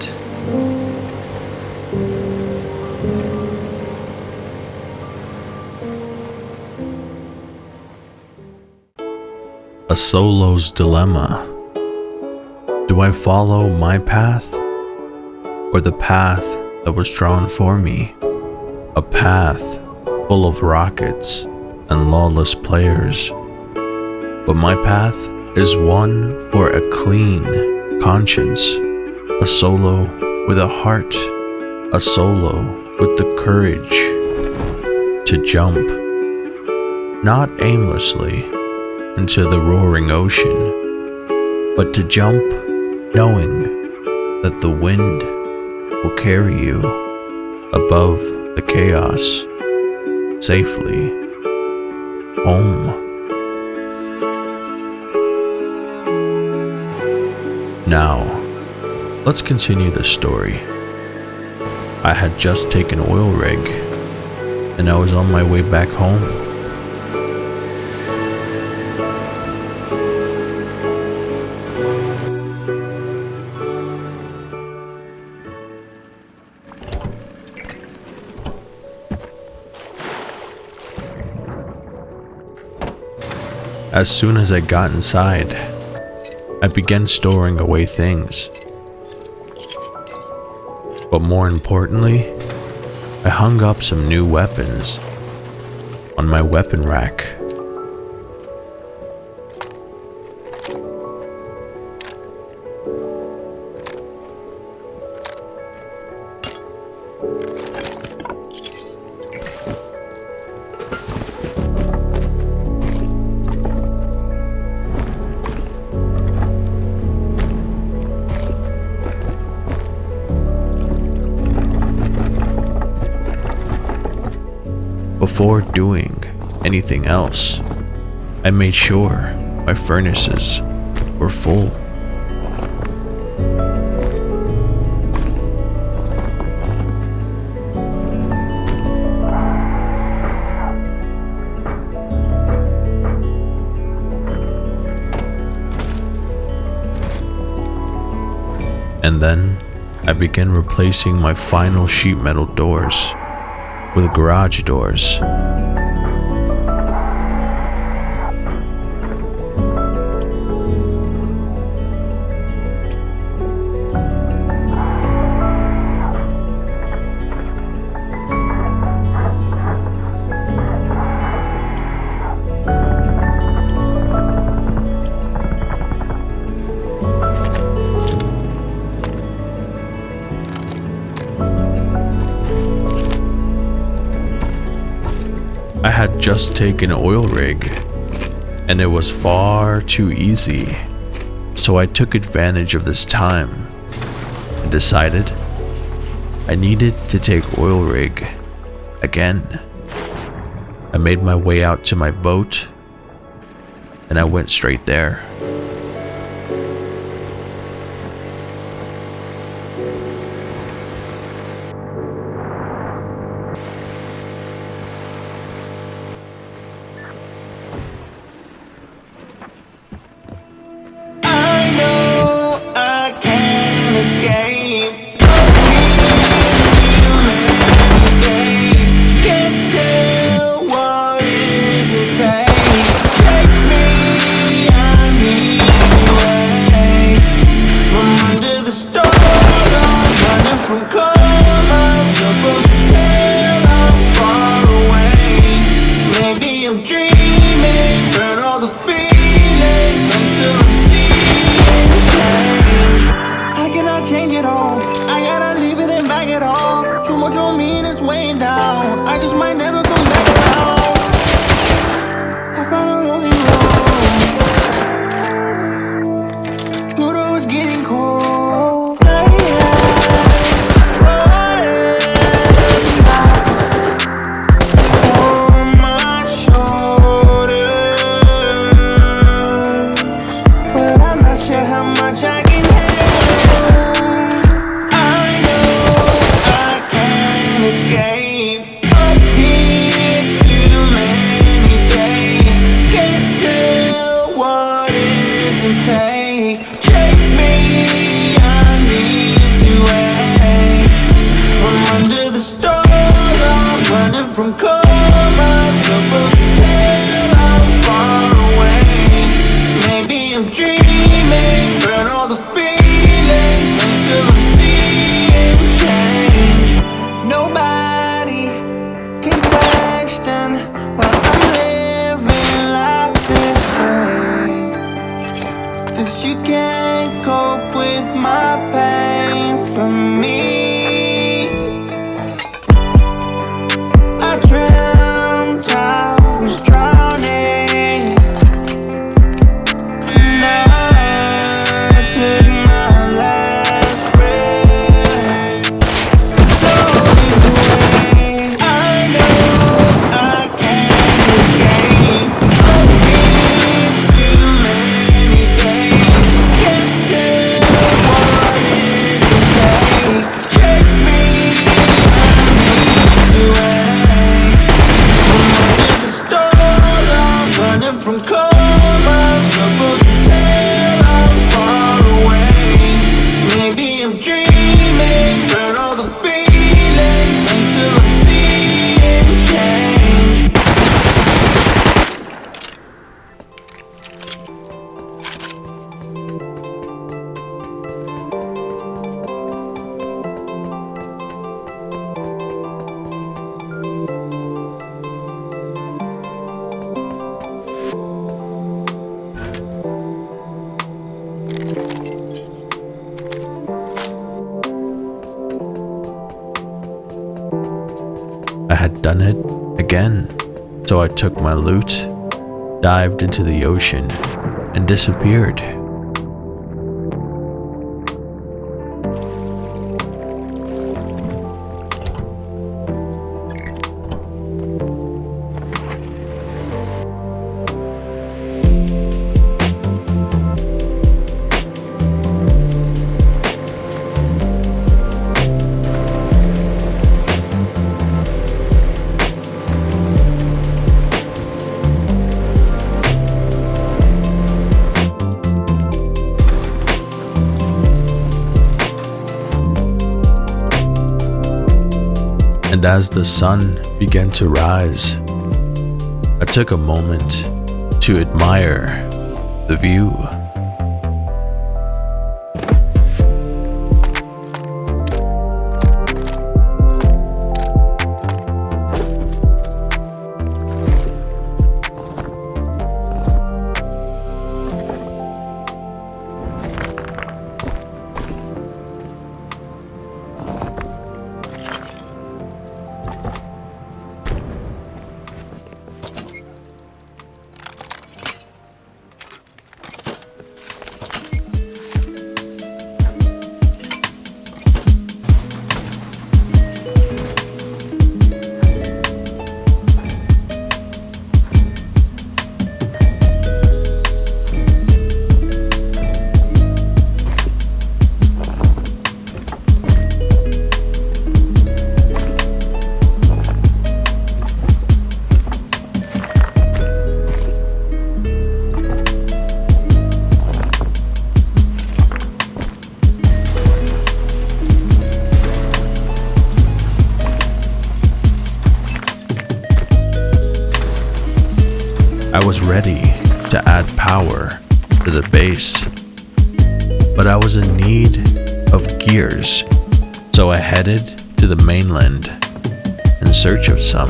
A solo's dilemma. Do I follow my path or the path that was drawn for me? A path full of rockets and lawless players. But my path is one for a clean conscience. A solo with a heart. A solo with the courage to jump, not aimlessly into the roaring ocean, but to jump knowing that the wind will carry you above the chaos safely home. Now, let's continue the story. I had just taken oil rig, and I was on my way back home. As soon as I got inside, I began storing away things. But more importantly, I hung up some new weapons on my weapon rack. Before doing anything else, I made sure my furnaces were full. And then I began replacing my final sheet metal doors with garage doors. had just taken oil rig, and it was far too easy. So I took advantage of this time and decided I needed to take oil rig again. I made my way out to my boat and I went straight there. I know I can't escape. Too many days. Can't tell what isn't fake. Take me, I need to wait. From under the stars, I'm running from karma. So close to tell I'm far away. Maybe I'm dreaming, burn all the feelings until I'm seeing change. I cannot change it all. I gotta leave it and back it off. Too much on me and it's weighing down. I just might never come back around. I found a lonely road. Thought I was getting cold. On my shoulders, but I'm not sure how much I can handle. I know I can't escape. Up here too many days. Can't tell what isn't fake. Take me, I need to wait. From under the stars, I'm running from karma. So close to tell I'm far away. Maybe I'm dreaming, burn all the feelings until I'm seeing change. Nobody can question why I'm living life this way. 'Cause you can't cope with my pain from me. I dreamt I was drowning, and I took my last breath. Floating away. I know I can't escape. Up here too many days. Can't tell what isn't fake. Take me, I need to wait. From under the stars, I'm running from karma. So close to tell I'm far away. Maybe I'm dreaming, burn all the feelings until I'm seeing change. I had done it again, so I took my loot, dived into the ocean, and disappeared. And as the sun began to rise, I took a moment to admire the view. I was ready to add power to the base, but I was in need of gears, so I headed to the mainland in search of some.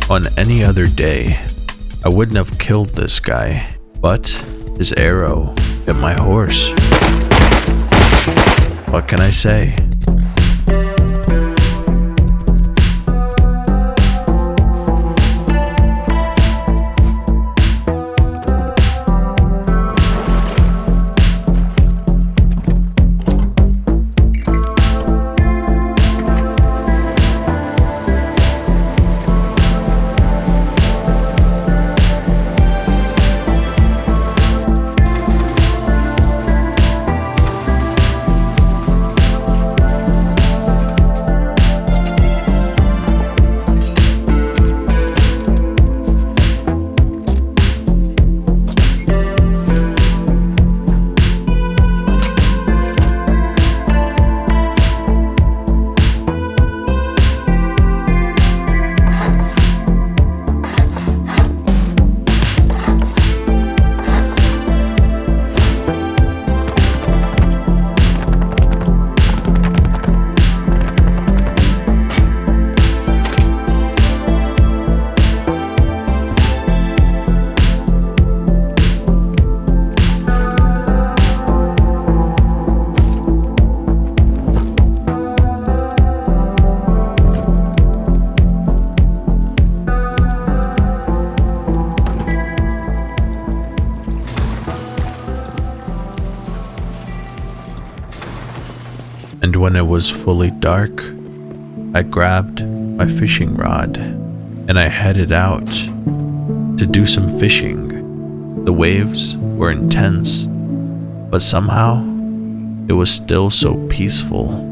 On any other day, I wouldn't have killed this guy, but his arrow hit my horse. What can I say? And when it was fully dark, I grabbed my fishing rod and I headed out to do some fishing. The waves were intense, but somehow it was still so peaceful.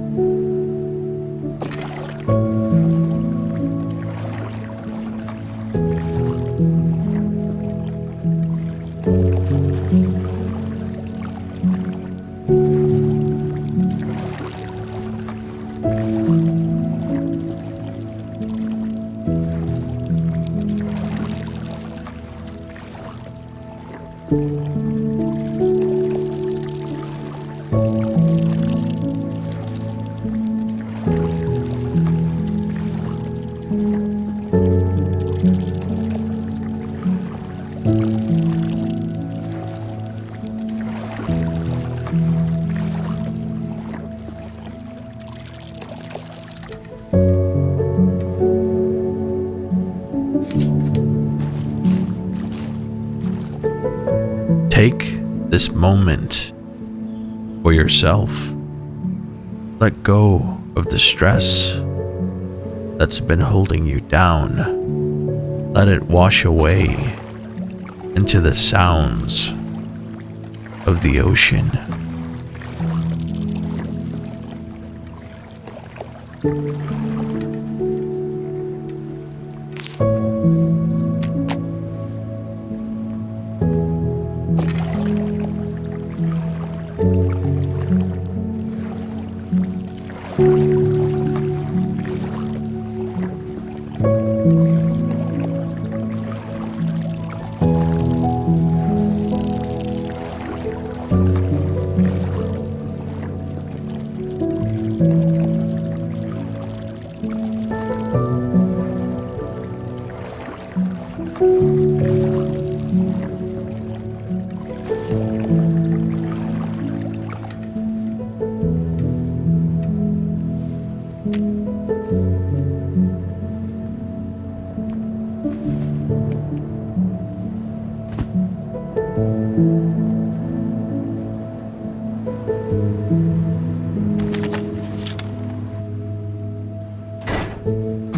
Take this moment for yourself. Let go of the stress that's been holding you down. Let it wash away into the sounds of the ocean.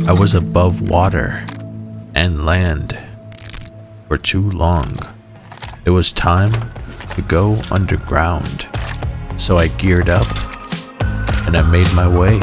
I was above water and land for too long. It was time to go underground, so I geared up and I made my way.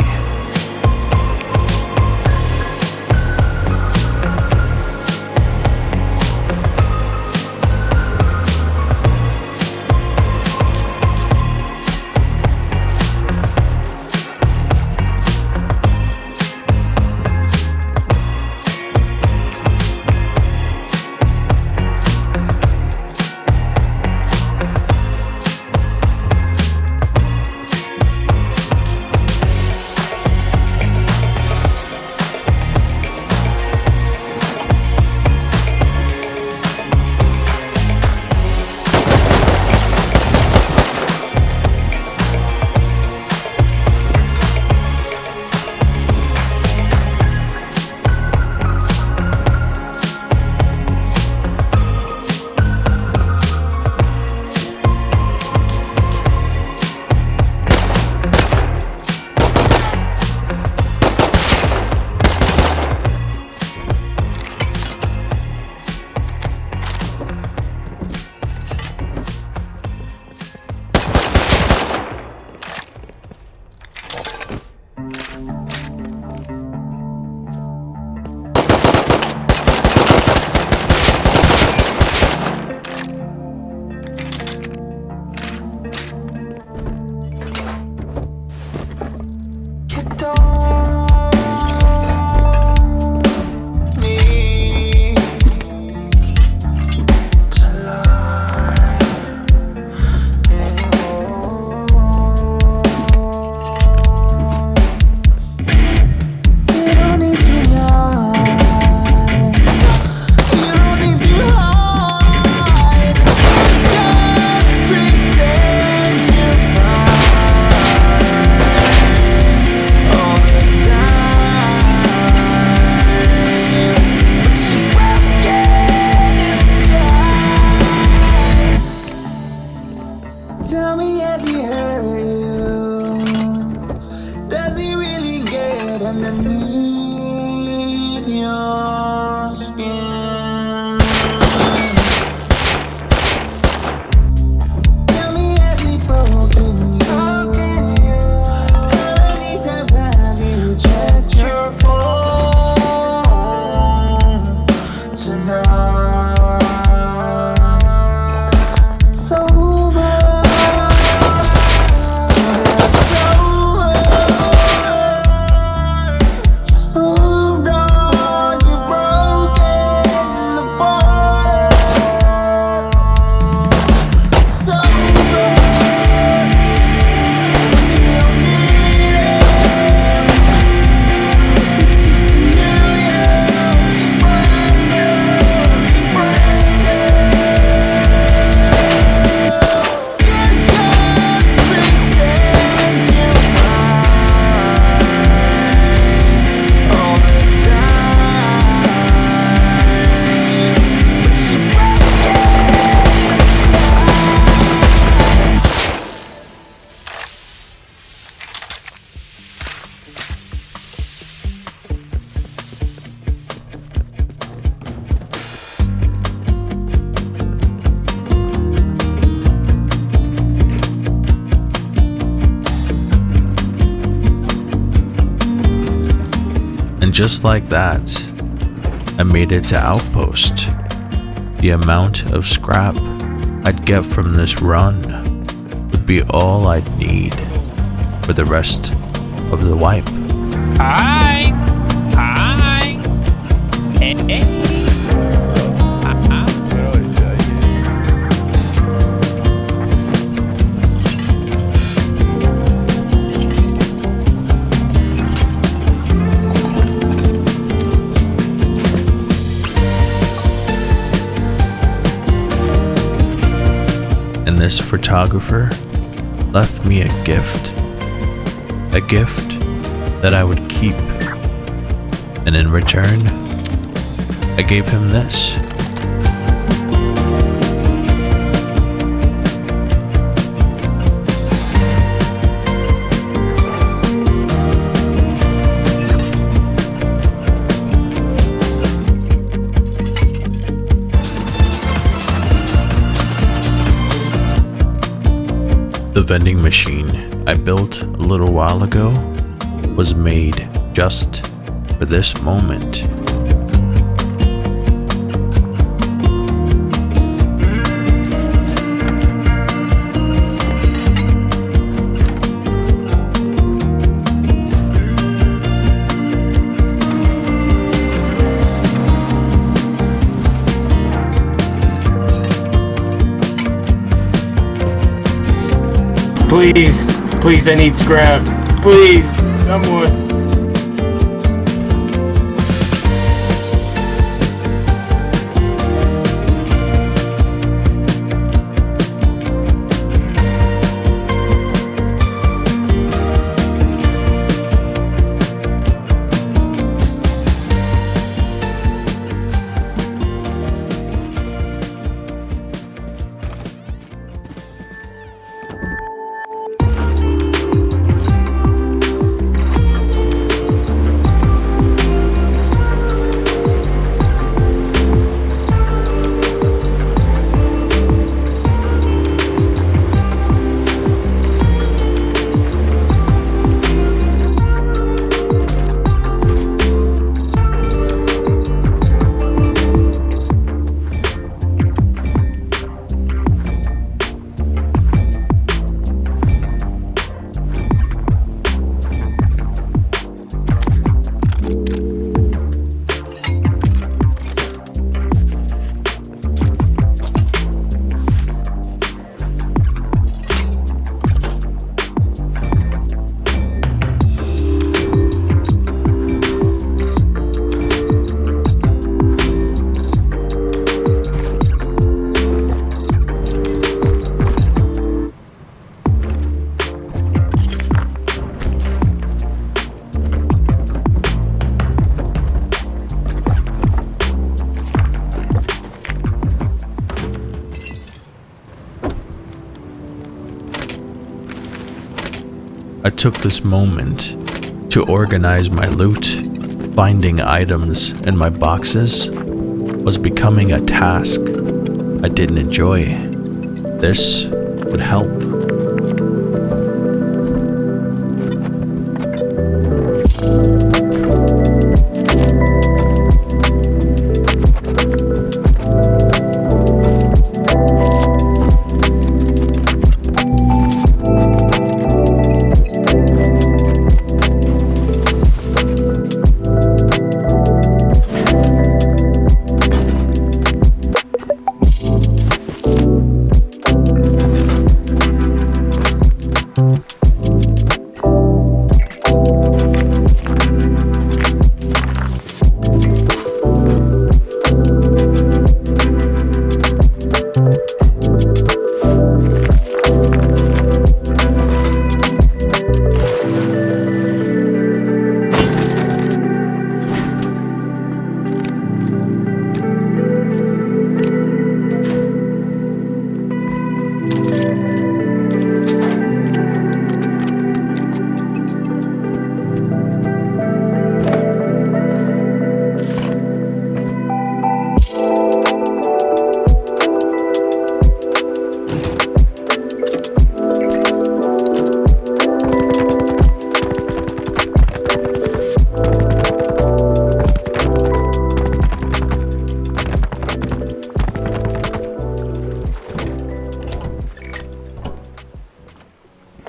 has he hurt you? Does he really get underneath your skin? Tell me, has he broken you? How many times have you checked your phone tonight? It's over. It's over. Moved on, you've broken the border. It's over. You don't need it. This is the new you. Brand new, brand new. You just pretend you're fine all the time, but you broke it. And just like that, I made it to Outpost. The amount of scrap I'd get from this run would be all I'd need for the rest of the wipe. Hi. Hi. Hey. And this photographer left me a gift that I would keep. And in return, I gave him this. The vending machine I built a little while ago was made just for this moment. Please, please, I need scrap. Please, someone. I took this moment to organize my loot. Finding items in my boxes was becoming a task I didn't enjoy. This would help.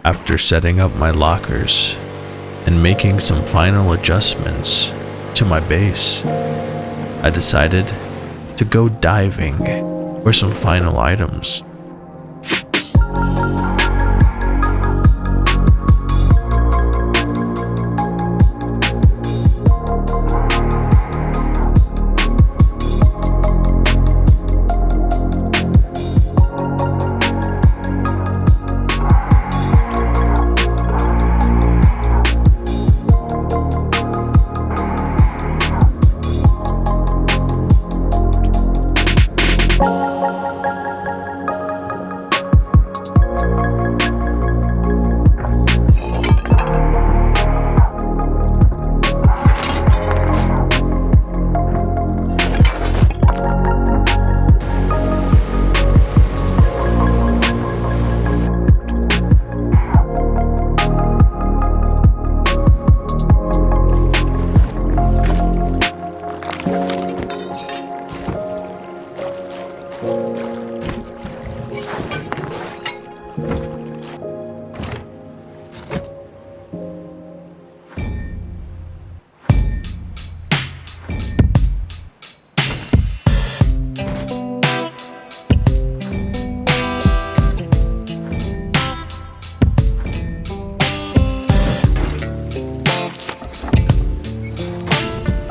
After setting up my lockers and making some final adjustments to my base, I decided to go diving for some final items.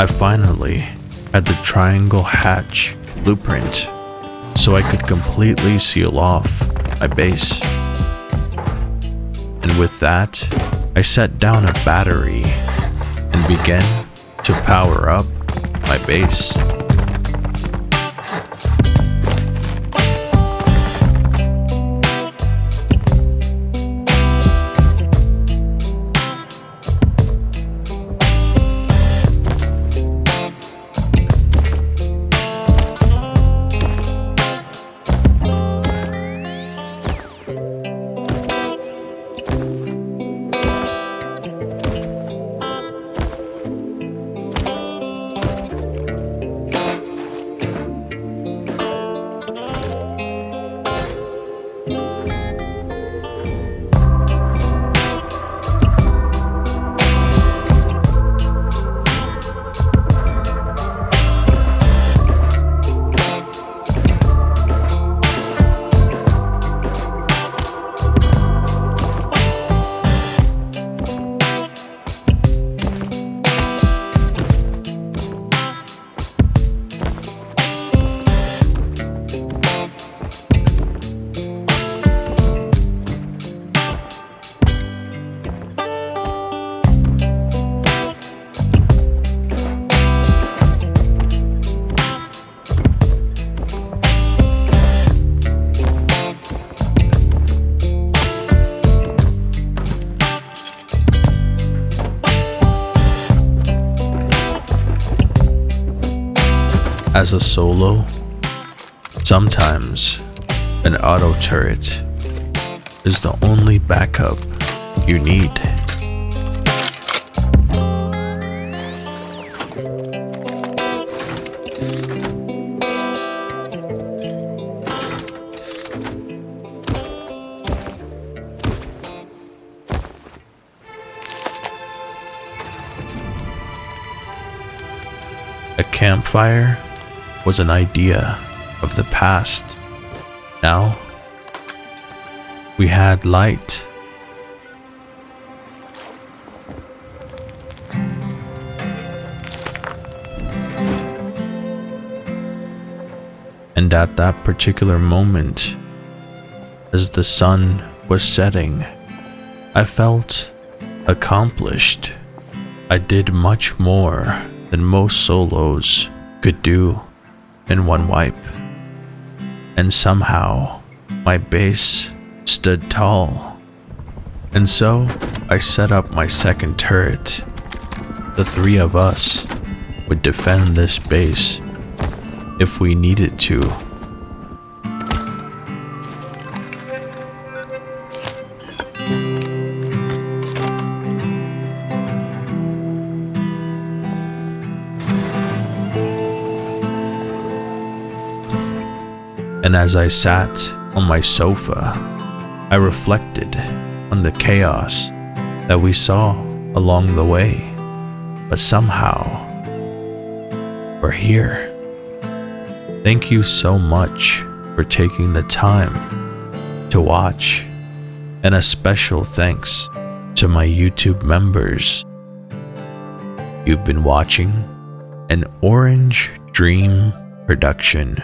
I finally had the triangle hatch blueprint so I could completely seal off my base. And with that, I set down a battery and began to power up my base. As a solo, sometimes an auto turret is the only backup you need. A campfire was an idea of the past. Now, we had light. And at that particular moment, as the sun was setting, I felt accomplished. I did much more than most solos could do in one wipe. And somehow, my base stood tall. And so, I set up my second turret. The three of us would defend this base if we needed to. And as I sat on my sofa, I reflected on the chaos that we saw along the way. But somehow, we're here. Thank you so much for taking the time to watch, and a special thanks to my YouTube members. You've been watching an Orange Dream production.